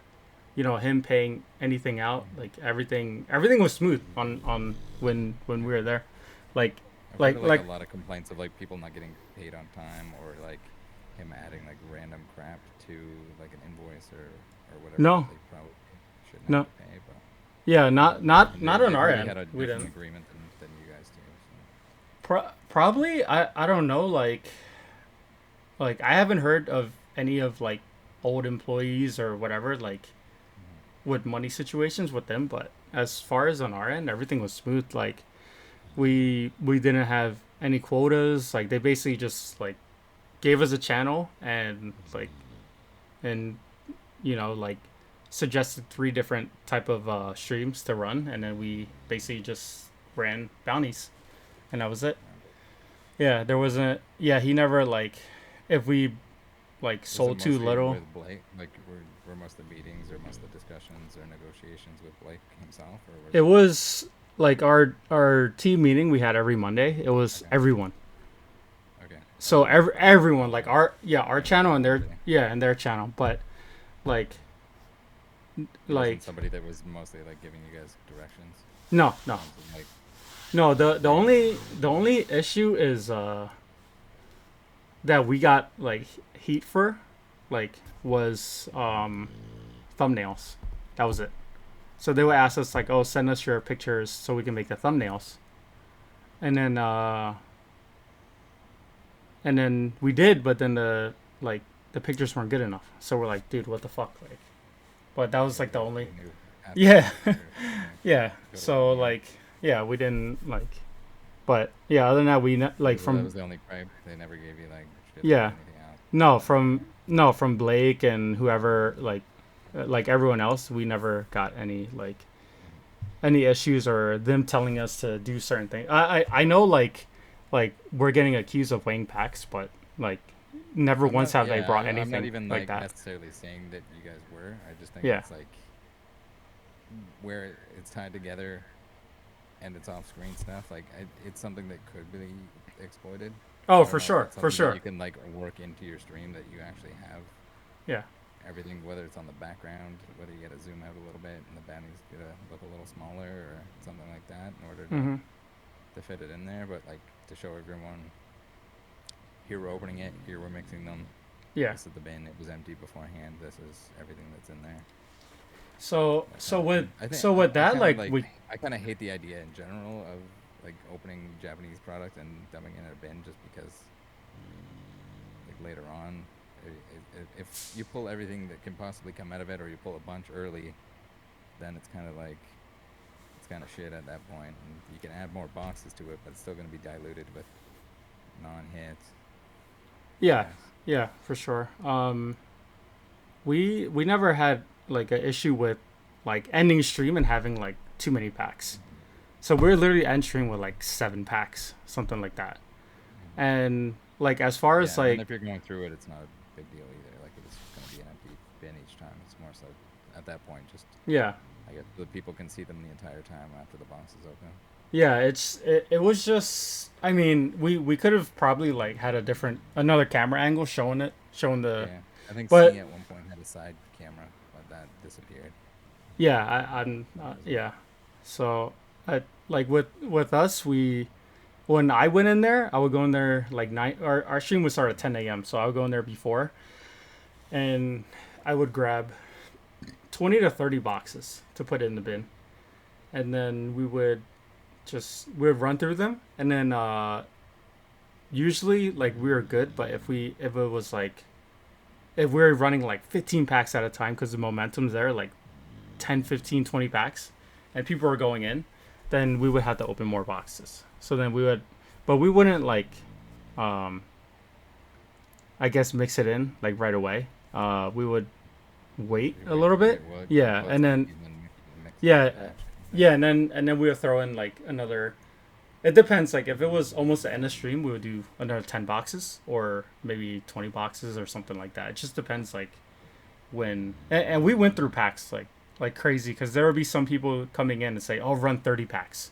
him paying anything out. Like everything was smooth on when we were there. Like I've heard like of like a like lot of complaints of like people not getting paid on time or like him adding like random crap to like an invoice or whatever that no they probably shouldn't have no to pay. But yeah, not and not on they our probably end. had a We different didn't. agreement than you guys do. So. Probably I don't know. Like I haven't heard of any of like old employees or whatever like Mhm. with money situations with them. But as far as on our end, everything was smooth. Like we didn't have any quotas. Like they basically just like gave us a channel and and like suggested three different type of streams to run, and then we basically just ran bounties, and that was it. Yeah. Yeah, there wasn't. Yeah, he never like if we like Was it sold too mostly little. with Blake? Like were most of the meetings or most of the discussions or negotiations with Blake himself, or was It it? was like our team meeting we had every Monday. It was Okay. everyone. Okay. So Everyone was like everyone like our running channel through and their everything. and their channel, but like He like wasn't somebody that was mostly like giving you guys directions no in no terms of like no the paying out only or the only issue is that we got like heat for like was thumbnails. That was it. So they would ask us like, "Oh, send us your pictures so we can make the thumbnails." And then we did, but then like the pictures weren't good enough. So we're like, "Dude, what the fuck?" Like, but that you was gotta like the go with only the new yeah. assets or Yeah. go to what So you got. like yeah, we didn't like but yeah, other than that like So that from was the only gripe. They never gave you like shit or yeah. anything out. No, Nothing like that. from Blake and whoever like everyone else, we never got Mhm. any issues or them telling us to do certain things. I know like we're getting accused of weighing packs, but like never I'm once not. have they Yeah, brought I'm not anything even like like that. necessarily saying that you guys were. I just think Yeah. it's like where it's tied together. and it's off screen stuff, like it's something that could be exploited. Oh, I don't for know if sure, that's for something that sure. you can like work into your stream, that you actually have Yeah. everything, whether it's on the background, whether you got to zoom out a little bit and the bounties got to look a little smaller or something like that in order Mm-hmm. to fit it in there. But like to show everyone, here we're opening it, here we're mixing them. Yeah. This is the bin. It was empty beforehand. This is everything that's in there. So That so kind of with thing. I think so with I that, kind of like like we I kind of hate the idea in general of like opening Japanese product and dumping it in a bin, just because like later on, if you pull everything that can possibly come out of it, or you pull a bunch early, then it's kind of like it's kind of shit at that point, and you can add more boxes to it, but it's still going to be diluted with non-hits, I yeah, guess. yeah, for sure. We never had like an issue with like ending stream and having like too many packs. So we're literally entering with like 7 packs, something like that. Hmm. And like as far as Yeah, and then like if you're going through it, it's not a big deal either. Like it's going to be an empty bin each time. It's more so at that point, just yeah, I guess the people can see them the entire time after the box is open. yeah, it was just I mean, we could have probably like had a different another camera angle showing the Yeah, I think but Sneak at one point had a side camera, but that disappeared. yeah, I'm That was it. yeah. So I like with us we when I went in there, I would go in there like nine. Our stream would start at 10 a.m. So I would go in there before, and I would grab 20 to 30 boxes to put in the bin, and then we would run through them, and then usually like we were good, but if it was like if we were running like 15 packs at a time because the momentum's there, like 10, 15, 20 packs, and people were going in, then we would have to open more boxes. So then we would, but we wouldn't like um, I guess mix it in like right away. We would wait You a wait little till bit. you Yeah, put and some then and then mix it in yeah, the batch. yeah, and then we would throw in like another. It depends. Like if it was almost the end of stream, we would do another 10 boxes or maybe 20 boxes or something like that. It just depends. Like when and we went through packs like crazy because there would be some people coming in and say, "Oh, run 30 packs,"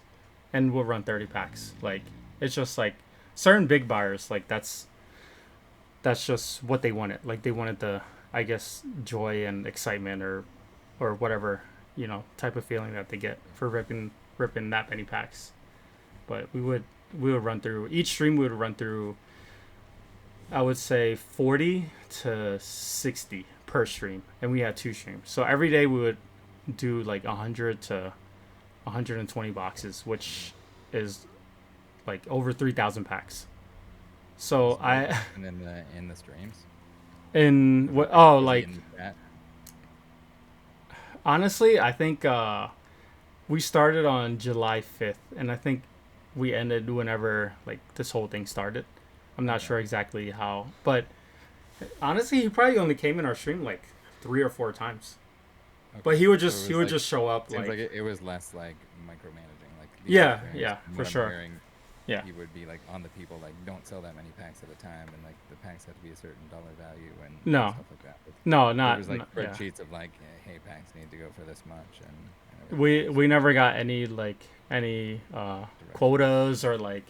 and we'll run 30 packs. Like it's just like certain big buyers like that's just what they wanted. Like they wanted the I guess joy and excitement or whatever type of feeling that they get for ripping that many packs. But we would run through each stream. We would run through I would say 40 to 60 per stream, and we had 2 streams. So every day we would do like 100 to 120 boxes, which is like over 3,000 packs. So So what I happened in the streams? in what oh Was he like in the chat? honestly I think we started on July 5th, and I think we ended whenever like this whole thing started. I'm not Okay. sure exactly how, but honestly, he probably only came in our stream like 3 or 4 times. But Okay. So it he was would like just show up seems like like it was less like micromanaging. Like the other yeah, streams, yeah, from for what I'm sure. hearing, Yeah. he would be like on the people, like don't sell that many packs at a time, and like the packs had to be a certain dollar value and No. stuff like that. But No, there was like yeah. spreadsheets of like, hey, packs need to go for this much and everything We else. we never got any like any Directions. quotas or like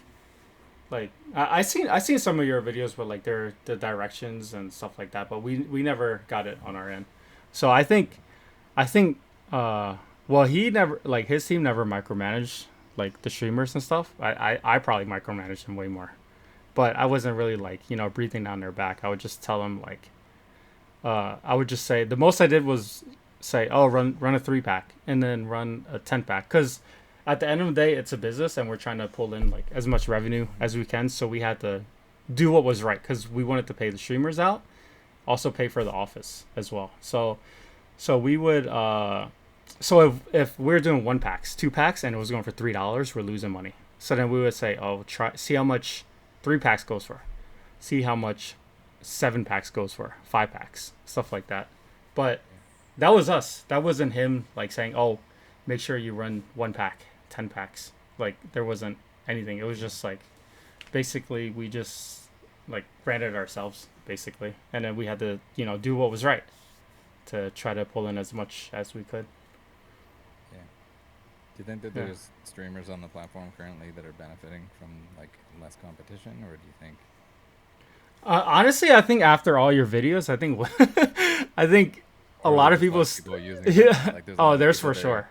I seen some of your videos with like the directions and stuff like that, but we never got it on our end. So I think uh well he never like his team never micromanaged like the streamers and stuff. I probably micromanaged him way more. But I wasn't really like, breathing down their back. I would just tell them like I would just say the most I did was say, "Oh, run a 3 pack and then run a 10 pack," because at the end of the day, it's a business and we're trying to pull in like as much revenue as we can. So we had to do what was right because we wanted to pay the streamers out, also pay for the office as well. So we would so if we're doing 1 packs, 2 packs, and it was going for $3, we're losing money. So then we would say, "Oh, try see how much 3 packs goes for, see how much 7 packs goes for, 5 packs, stuff like that." But Yeah. that was us. That wasn't him like saying, "Oh, make sure you run 1 pack, 10 packs." Like there wasn't anything. It was just like basically we just like ran it ourselves basically, and then we had to do what was right to try to pull in as much as we could. Yeah. you think that Yeah. there's streamers on the platform currently that are benefiting from like less competition, or do you think Honestly, I think after all your videos, I think I think a or are there lot of just people. less people using them? Yeah. Like, there's a Oh, lot of there's people for that are sure.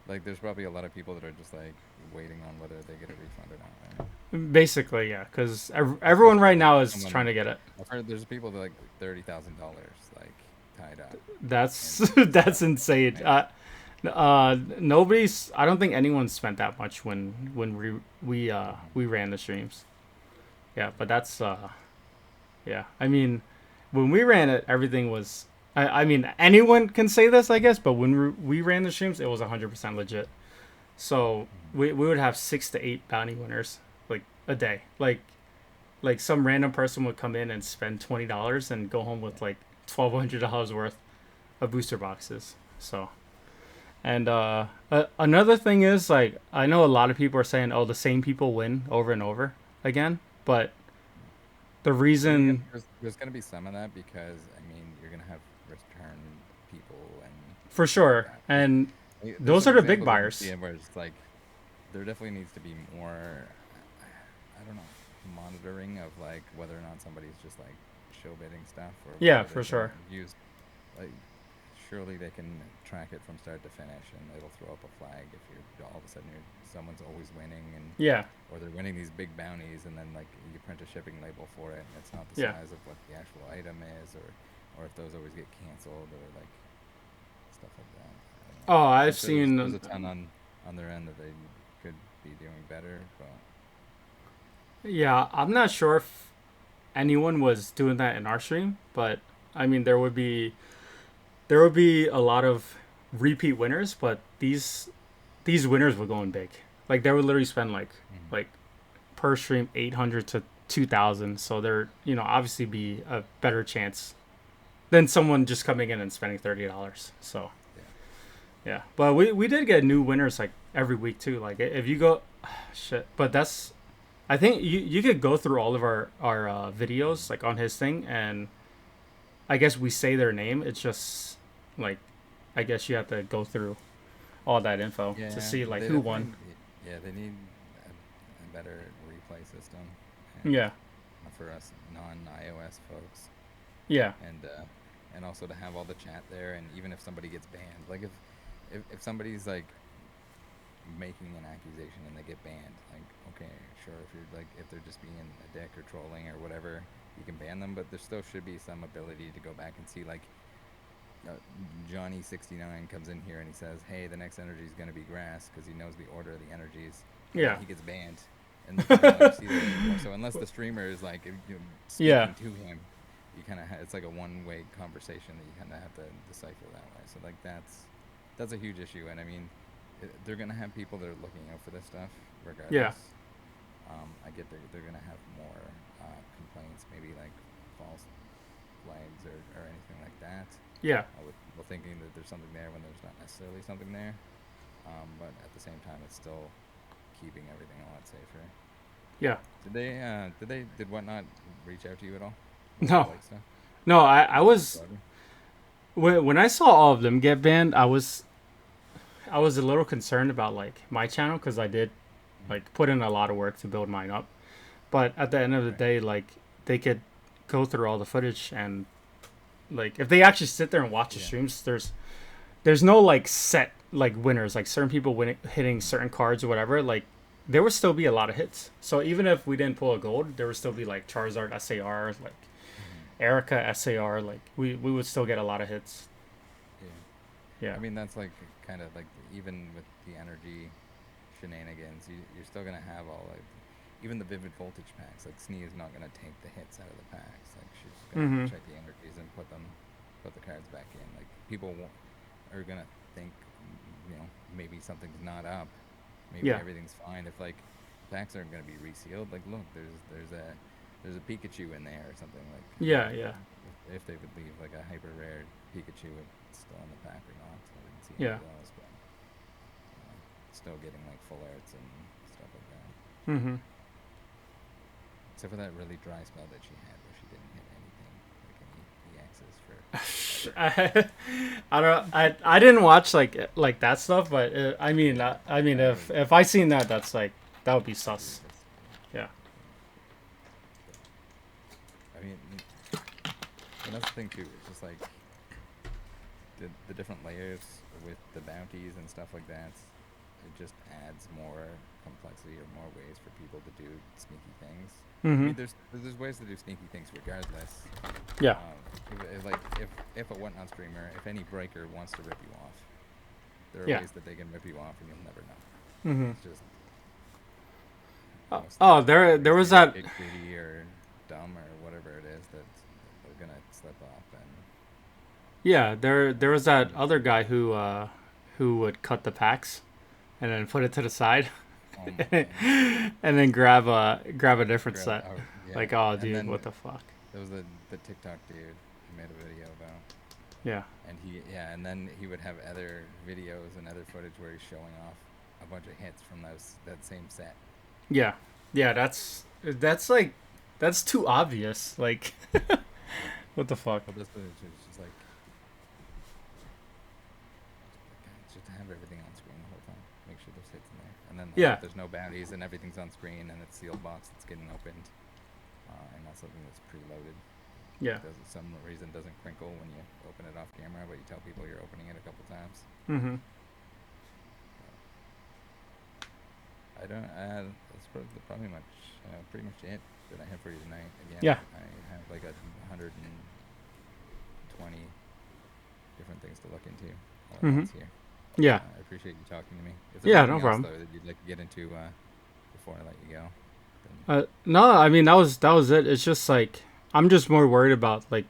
like, there's probably a lot of people that are just like waiting on whether they get a refund or not, right? Basically, yeah, because everyone Especially right like now is trying someone, to get it. I've heard there's people that like $30,000 like tied up That's in that's stuff that they've insane. made. Nobody's. I don't think anyone spent that much when Hmm. we ran the streams. Yeah, but that's yeah. I mean, when we ran it, everything was. I mean, anyone can say this, I guess, but when we ran the streams, it was 100% legit. So Hmm. we would have 6 to 8 bounty winners like a day. Like some random person would come in and spend $20 and go home Yeah. with like $1,200 worth of booster boxes. So and another thing is like I know a lot of people are saying, oh, the same people win over and over again, but the Then again, reason there's going to be some of that because I mean you're going to have return people and for stuff like sure, that. and There's those some are the big examples I've been buyers. seeing where it's like there definitely needs to be more, I don't know, monitoring of like whether or not somebody's just like show bidding stuff or Yeah, whether for they're sure. gonna use like surely they can track it from start to finish and it'll throw up a flag if you're all of a sudden someone's always winning and Yeah, or they're winning these big bounties and then like you print a shipping label for it and it's not the yeah. size of what the actual item is or if those always get canceled or like stuff like that. I don't know. Oh, I'm I've sure there's seen. a ton on their end that they could be doing better, but Yeah, I'm not sure if anyone was doing that in our stream, but I mean there would be a lot of repeat winners, but these winners were going big. Like they would literally spend mhm. like per stream 800 to 2,000. So there, obviously be a better chance than someone just coming in and spending $30. So Yeah, yeah, but we did get new winners like every week too. Like if you go, shit. But that's I think you could go through all of our videos like on his thing, and I guess we say their name. It's just like I guess you have to go through all that info to yeah, see like they who won. definitely, yeah, they need a better replay system, and Yeah, for us non-iOS folks, yeah, and uh, and also to have all the chat there, and even if somebody gets banned, like if somebody's like making an accusation and they get banned, like okay, sure, if you're like if they're just being a dick or trolling or whatever, you can ban them, but there still should be some ability to go back and see like Johnny 69 comes in here and he says, "Hey, the next energy is going to be grass," because he knows the order of the energies, and then yeah, he gets banned, and you don't ever see that anymore. So unless the streamer is like yeah, speaking to him, you kind of it's like a one-way conversation that you kind of have to decipher that way. So like that's a huge issue, and I mean, they're going to have people that are looking out for this stuff yeah, regardless. I get they're going to have more complaints, maybe like false flags or anything like that yeah, with people thinking that there's something there when there's not necessarily something there. But at the same time, it's still keeping everything a lot safer. yeah. Did Whatnot reach out to you at all with the No, like stuff? no. I No, was whatsoever. when I saw all of them get banned, I was a little concerned about like my channel because I did Mm-hmm. like put in a lot of work to build mine up. But at the end of the Right. day, like they could go through all the footage and like if they actually sit there and watch the Yeah. streams, there's no like set like winners. Like certain people winning hitting Mm-hmm. certain cards or whatever. Like there would still be a lot of hits. So even if we didn't pull a gold, there would still be like Charizard SAR, like Mm-hmm. Erica SAR. Like we would still get a lot of hits. Yeah. Yeah. I mean, that's like kind of like even with the energy shenanigans, you're still gonna have all like even the vivid voltage packs. Like Snee is not gonna take the hits out of the packs. Like she's gonna Mm-hmm. check the energies and put the cards back in. Like people are gonna think, maybe something's not up, maybe Yeah. everything's fine. If like packs aren't gonna be resealed, like look, there's a Pikachu in there or something. Like Yeah. Yeah. if they would leave like a hyper rare Pikachu, it's still in the pack or not. I didn't see any Yeah. of those, but still getting like full arts and stuff like that. Mm-hmm. Except for that really dry spell that she had where she didn't hit anything, like any EXs for ever. I don't. I didn't watch like that stuff, but I mean, I was if I seen that, that's like that would be sus. egregious. Yeah. I mean, and that's the thing too. It's just like the different layers with the bounties and stuff like that. It just adds more complexity or more ways for people to do sneaky things. I Mm-hmm. mean, there's ways to do sneaky things regardless. Yeah. If a whatnot streamer, if any breaker wants to rip you off, there are Yeah. ways that they can rip you off, and you'll never know. Mm-hmm. It's just Oh, most of the oh, time they're there was either that. big greedy or dumb or whatever it is that they're gonna slip up and Yeah, there was that lose other you. guy who would cut the packs and then put it to the side, Oh my god. and then grab a different Grab, set. oh yeah, Like, oh, and dude, then what the fuck? there was the TikTok dude who made a video about, Yeah. and and then he would have other videos and other footage where he's showing off a bunch of hits from that same set. Yeah. Yeah, that's like that's too obvious. Like, Yeah, what the fuck? but this footage is just like just to have everything on screen the whole time. Make sure there's hits in there, and then like Yeah. if there's no bounties and everything's on screen and it's sealed box that's getting opened, and not something that's preloaded. Yeah. Does some reason doesn't crinkle when you open it off camera, but you tell people you're opening it a couple times. Mm-hmm. I don't. That's probably pretty much it that I have for you tonight. Again, Yeah. I have like 120 different things to look into all at Mm-hmm. once here. Yeah. I appreciate you talking to me. If there's Yeah. No anything else problem. though that you'd like to get into before I let you go, then No, I mean that was it. It's just like I'm just more worried about like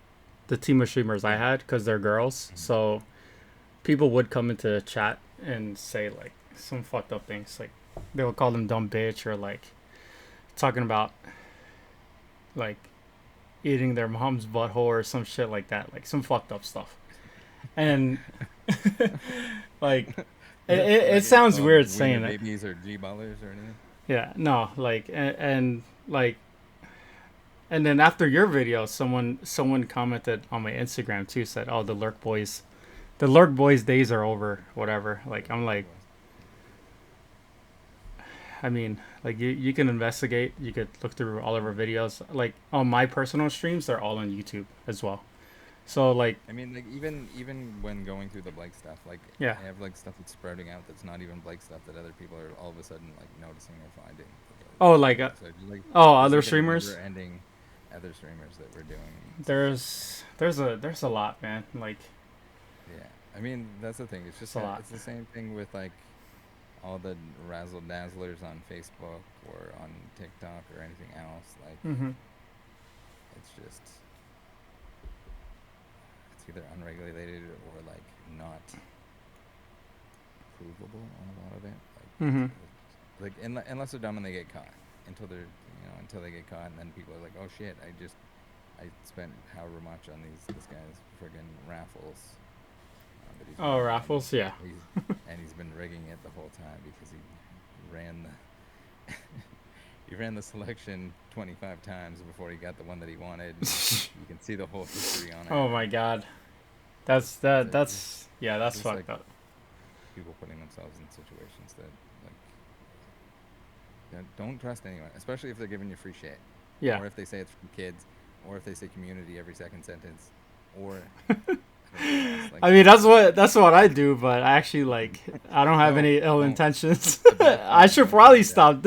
the team of streamers I yeah. had because they're girls. Mhm. So people would come into the chat and say like some fucked up things. Like they would call them dumb bitch or like talking about like eating their mom's butthole or some shit like that. Like some fucked up stuff. And like Like it sounds called weird wiener saying it. babies or G ballers or anything. Yeah, no, like and like and then after your video, someone commented on my Instagram too, said, "Oh, the Lurk Boys days are over, whatever." Like I'm like, I mean, like you can investigate, you could look through all of our videos. Like on my personal streams, they're all on YouTube as well. So like, I mean, like even when going through the Blake stuff, like yeah. I have like stuff that's sprouting out that's not even Blake stuff that other people are all of a sudden like noticing or finding. Oh, like So oh, there's other like a streamers. never-ending other streamers that we're doing stuff with. There's a lot, man. Like Yeah, I mean that's the thing. It's it's just a lot. it's the same thing with like all the razzle dazzlers on Facebook or on TikTok or anything else. Like Mm-hmm. it's just it's either unregulated or like not provable on a lot of it. Mm-hmm. Like unless they're dumb and they get caught. Until they get caught, and then people are like, "Oh shit! I spent however much on this guy's friggin' raffles." That he's Oh, running, raffles, yeah. and he's been rigging it the whole time because he ran the he ran the selection 25 times before he got the one that he wanted. You can see the whole history on it. Oh my god. That's yeah, that's Just fucked like up. people putting themselves in situations that like don't trust anyone, especially if they're giving you free shit, Yeah. or if they say it's from kids, or if they say community every second sentence, or I don't know what else. Like, I mean, that's what I do, but I actually like I don't have no, any ill don't. intentions. The bad I thing should is probably that- stop.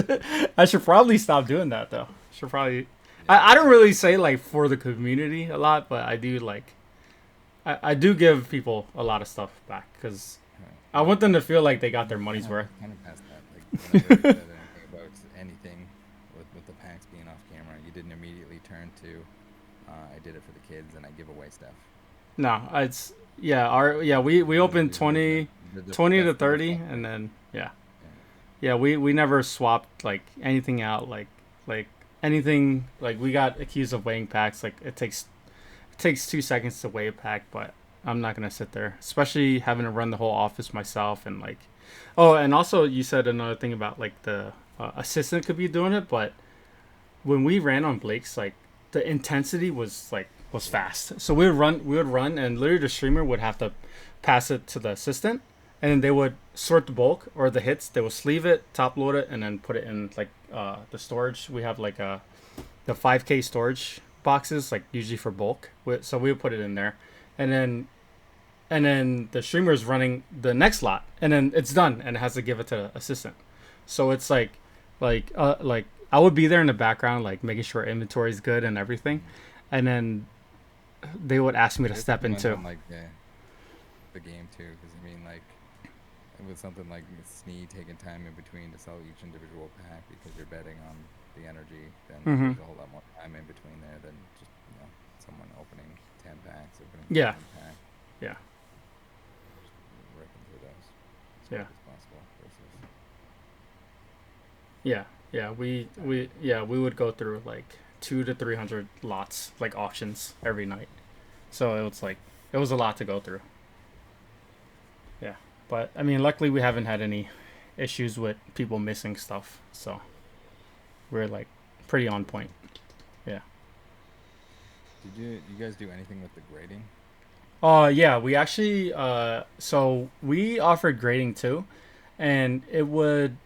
I should probably stop doing that though. Should probably. Yeah. I don't really say like for the community a lot, but I do like. I do give people a lot of stuff back because I want them to feel like they got their money's worth. Kind of past that. Like whenever you said anything about anything with the packs being off camera, you didn't immediately turn to, I did it for the kids and I give away stuff. No, it's we opened 20 to 30 and then yeah, we never swapped like anything out like anything like we got accused of weighing packs like it takes 2 seconds to weigh a pack, but I'm not gonna sit there, especially having to run the whole office myself and like oh, and also you said another thing about like the assistant could be doing it, but when we ran on Blake's like the intensity was like was Yeah. fast. So we would run, and literally the streamer would have to pass it to the assistant, and then they would sort the bulk or the hits. They would sleeve it, top load it, and then put it in like the storage. We have like the 5K storage boxes, like usually for bulk. So we would put it in there, and then the streamer is running the next lot, and then it's done, and it has to give it to the assistant. So it's like I would be there in the background, like making sure inventory is good and everything, and then they would ask me I to guess it step depends into. on like the game too, because I mean like with something like Snee taking time in between to sell each individual pack because you're betting on the energy, then Hmm. there's a whole lot more time in between there than just someone opening 10 packs, opening Yeah, 15 packs, yeah, just ripping through those as yeah, quick as possible versus yeah, yeah. We would go through like 200 to 300 lots, like auctions every night. So it was like it was a lot to go through. Yeah, but I mean, luckily we haven't had any issues with people missing stuff, so we're like pretty on point. Yeah. Did you guys do anything with the grading? Yeah, we actually so we offered grading too, and it would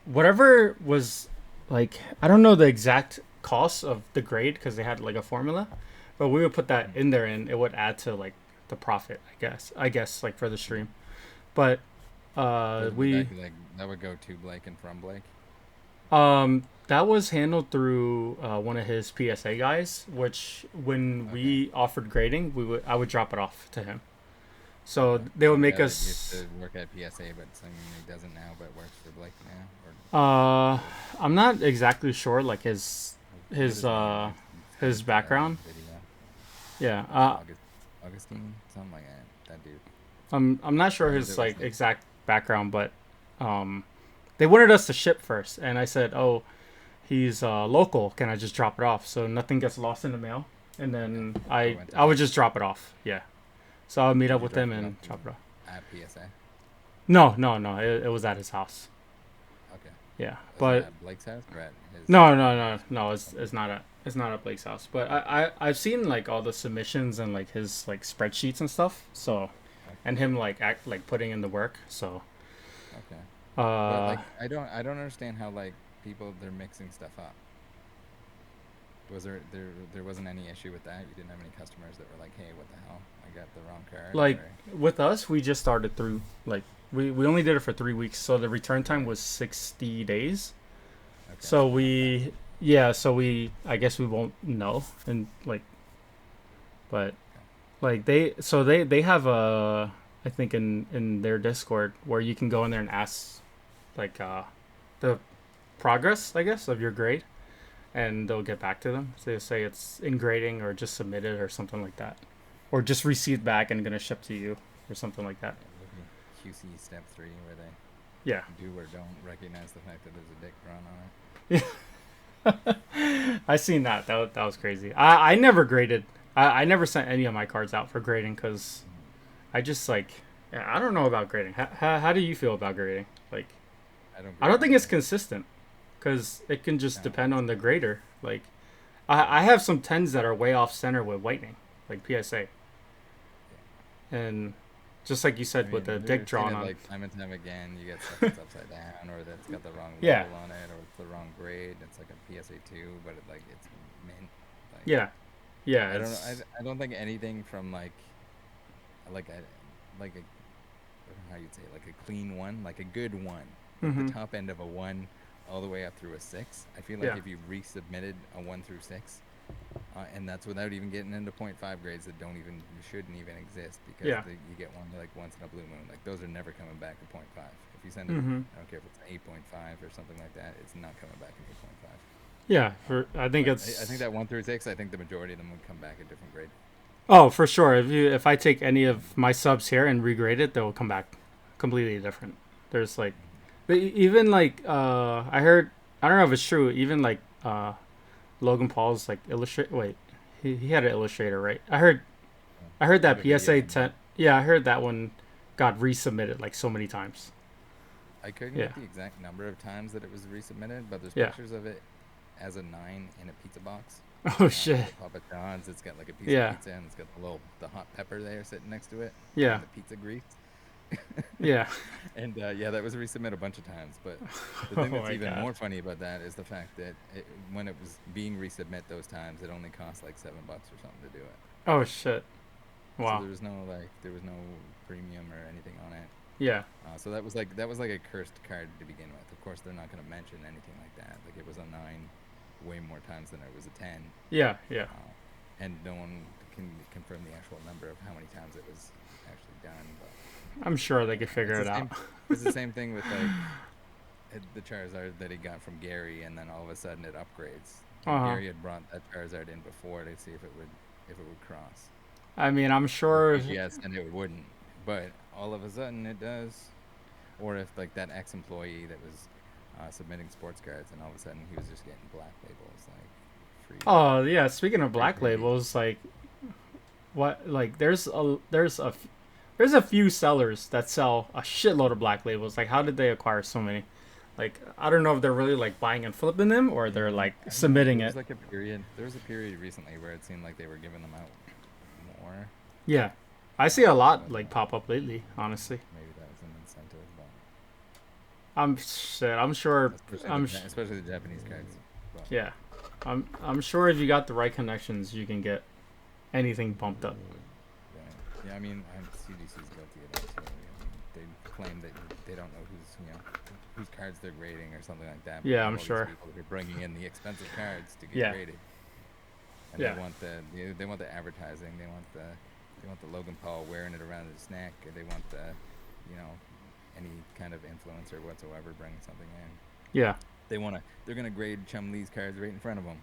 whatever was like I don't know the exact cost of the grade because they had like a formula, but we would put that Mm. in there and it would add to like the profit, I guess like for the stream. But Would we that be like that would go to Blake and from Blake? that was handled through one of his PSA guys, which when Okay. we offered grading, we would I would drop it off to him. So Okay. they would Some make guy that used us. to work at PSA, but seemingly doesn't now, but works for Blake now, Uh, or I'm not exactly sure like his I forget his his name. uh I've seen his his background. video. Yeah. Augustine, something like that. That dude. I'm not sure Or was his it was like like exact background, but um, they wanted us to ship first, and I said, oh, he's local. Can I just drop it off so nothing gets lost in the mail? And okay? then So it I went to I would him. just drop it off. Yeah. So I'll meet Did up you with drop him it off and drop it off. at PSA? No, no, no. It was at his house. Okay. Yeah, Was it but at Blake's house or at his no, no, no, house? no. Okay. It's not at Blake's house. But Okay. I've seen like all the submissions and like his like spreadsheets and stuff. So Okay. and him like putting in the work. So Okay. But uh like I don't understand how like people they're mixing stuff up. Was there wasn't any issue with that? You didn't have any customers that were like, "Hey, what the hell? I got the wrong card," like or with us, we just started through like we only did it for 3 weeks, so the return time right. was 60 days. Okay, So so not that. we yeah, so we I guess we won't know and like but Okay. like they have a I think in their Discord where you can go in there and ask like the progress I guess of your grade and they'll get back to them. So they say it's in grading or just submitted or something like that, or just received back and gonna ship to you or something like that. Yeah, it would be QC step 3 where they Yeah, do or don't recognize the fact that there's a dick drawn on it. I seen that. That was crazy. I never graded. I never sent any of my cards out for grading because Mhm. I just like yeah, I don't know about grading. How do you feel about grading? Like I don't I grade don't think it's anything. consistent because it can just No, depend it's on the grader. Like I have some tens that are way off center with whitening, like PSA, yeah. and just like you I said with the mean, dick we've seen drawn it on. like time and time again. You get stuff that's upside down, or that's got the wrong Yeah, label on it, or it's the wrong grade. It's like a PSA 2, but it's mint. Like yeah, yeah. I don't know. I, It's I don't think anything from like a like a I don't know how you'd say it, like a clean one, like a good one, like the mm-hmm. top end of a 1 all the way up through a 6. I feel like Yeah, if you resubmitted a 1 through 6, and that's without even getting into point 0.5 grades that don't even shouldn't even exist because yeah, you get one like once in a blue moon. Like those are never coming back to point 0.5. If you send it, mm-hmm. I don't care if it's an 8.5 or something like that, it's not coming back in 8.5. Yeah. For I think But I think it's that 1 through 6, I think the majority of them would come back a different grade. oh for sure. If I take any of my subs here and regrade it, they'll come back completely different. There's like Mm-hmm. even like I heard I don't know if it's true. Even like Logan Paul's like illustrate. Wait, he had an illustrator, right? I heard I have that a video PSA on that. 10. Yeah, I heard that one got resubmitted like so many times. I couldn't Yeah, get the exact number of times that it was resubmitted, but there's yeah. pictures of it as a 9 in a pizza box. Oh Like shit. a Papa John's. It's got like a piece of Yeah. pizza and it's got the hot pepper there sitting next to it Yeah. and the pizza grease. Yeah. And yeah, that was resubmit a bunch of times. But the Oh thing that's my even god. more funny about that is the fact that when it was being resubmit those times, it only cost like $7 or something to do it. Oh shit. So Wow. there was no premium or anything on it. Yeah. So that was like a cursed card to begin with. Of course, they're not going to mention anything like that. Like it was a 9 way more times than it was a 10. Yeah. Yeah. And no one can confirm the actual number of how many times it was actually done. But I'm sure they could it's figure the it out. same. It's the same thing with like the Charizard that he got from Gary, and then all of a sudden it upgrades. Uh And huh. Gary had brought that Charizard in before to see if it would cross I mean, I'm with sure. BGS, and it wouldn't. But all of a sudden it does. Or if like that ex-employee that was submitting sports cards, and all of a sudden he was just getting black labels like Oh yeah. Speaking of free black freebie. labels, like what? Like there's a few sellers that sell a shitload of black labels. Like, how did they acquire so many? Like, I don't know if they're really like buying and flipping them or they're Yeah, like I don't know. submitting it. There was a period recently where it seemed like they were giving them out more. Yeah, I see a lot But like pop up lately. Honestly, maybe that was an incentive, but I'm shit. I'm sure. especially the Japanese cards. But Yeah, I'm sure if you got the right connections, you can get anything bumped up. yeah, I mean, CDC's guilty of that too. I mean, they claim that they don't know whose cards they're grading or something like that. But you Yeah, have I'm all these sure. people who are bringing in the expensive cards to get Yeah, graded, and yeah, they want the advertising. They want the Logan Paul wearing it around his neck, or they want the you know any kind of influencer whatsoever bringing something in. yeah, They're gonna grade Chum Lee's cards right in front of them.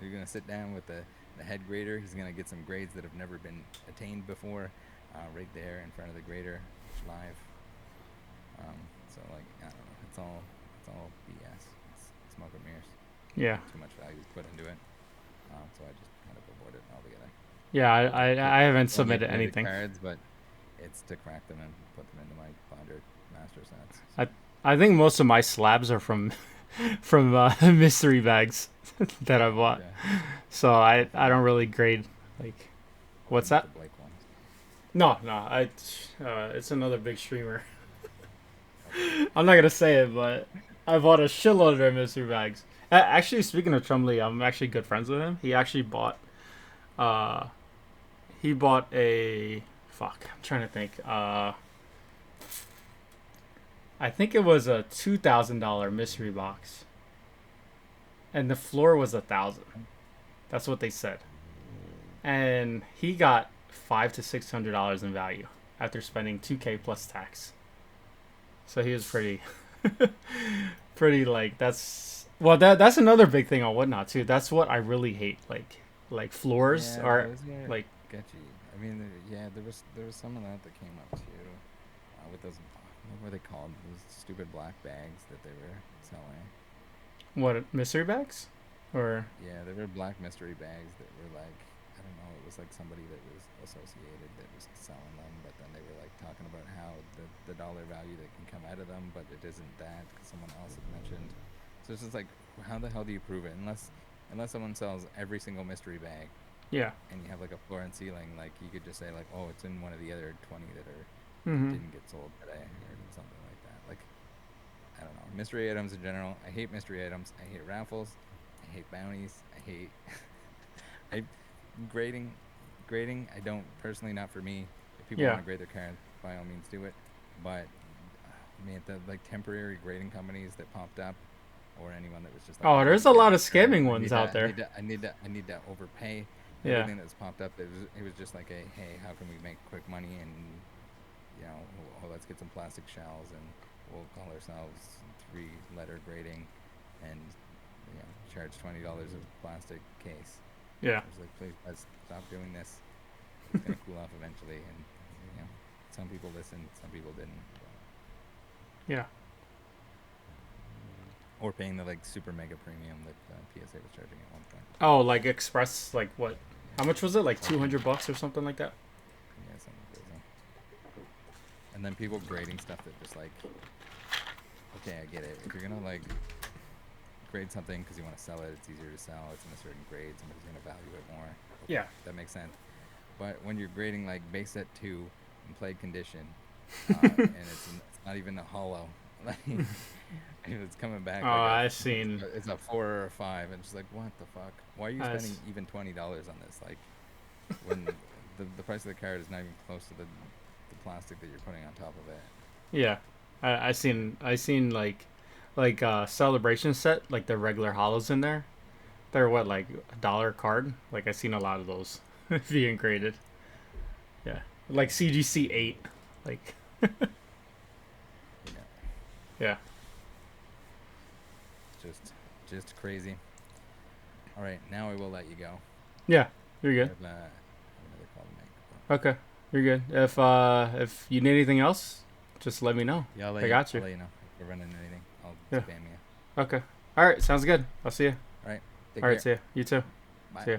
They're gonna sit down with the head grader. He's gonna get some grades that have never been attained before, right there in front of the grader, live. Um, so like I don't know, it's all BS. It's smoke and mirrors. yeah, Too much value put into it. So I just kind of avoid it altogether. yeah. I haven't They'll make submitted graded anything. cards, but it's to crack them and put them into my binder master sets. So I I think most of my slabs are from from mystery bags that I bought. okay, So I hopefully don't really grade like hopefully what's not that? the Blake ones. No, it's another big streamer. Okay. I'm not gonna say it, but I bought a shitload of their mystery bags. Actually, speaking of Chumley, I'm actually good friends with him. Uh, he bought a fuck. I'm trying to think. I think it was a $2,000 mystery box, and the floor was 1,000. That's what they said, and he got $500 to $600 in value after spending 2K plus tax. So he was pretty, pretty like that's well that's another big thing on whatnot too. That's what I really hate. Like floors Yeah, are those are like sketchy. I mean, yeah, there was some of that came up too, with those what were they called? Those stupid black bags that they were selling. what mystery bags, or Yeah, there were black mystery bags that were like I don't know. It was like somebody that was associated that was selling them, but then they were like talking about how the dollar value that can come out of them, but it isn't that because someone else had mentioned. So it's just like, how the hell do you prove it unless someone sells every single mystery bag yeah, and you have like a floor and ceiling, like you could just say like, oh, it's in one of the other 20 that mm-hmm. didn't get sold today or something like that. Like I don't know, mystery items in general. I hate mystery items. I hate raffles. I hate bounties. I hate I grading grading. I don't personally, not for me. If people want Yeah. to grade their cards, by all means do it. But man, the like temporary grading companies that popped up, or anyone that was just like, Oh, hey, there's a grade lot of my card. scamming ones out there. I need to overpay. Yeah, Everything that's popped up, it was just like a, hey, how can we make quick money? And let's get some plastic shells and we'll call ourselves 3-letter grading, and charge $20 a plastic case. yeah, I was like, please, let's stop doing this. It's gonna cool off eventually, and some people listened, some people didn't. yeah. Or paying the like super mega premium that PSA was charging at one point. Oh, like Express, like what? How much was it? Like $200 or something like that. Yeah, something crazy. And then people grading stuff that just like, okay, I get it. If you're gonna like grade something because you want to sell it. It's easier to sell. It's in a certain grade. Somebody's going to value it more. Okay, Yeah. that makes sense. But when you're grading like base set 2 in played condition, and it's not even a hollow, like it's coming Oh, back like I seen. it's a 4 or a 5, and it's like, what the fuck? Why are you I spending s- even $20 on this? Like when the price of the card is not even close to the plastic that you're putting on top of it. yeah. I seen like celebration set like the regular hollows in there. They're what like $1 card. Like I seen a lot of those being graded. Yeah. Like CGC 8. Like Yeah, yeah. just just crazy. All right, now I will let you go. Yeah. You're good. I have another call to make. Okay. You're good. If you need anything else, just let me know. Yeah, I got I'll you. let you know if we're running anything. I'll Yeah. spam you. Okay. All right. Sounds good. I'll see you. All right, take All right. care. See you. You too. Bye. See ya.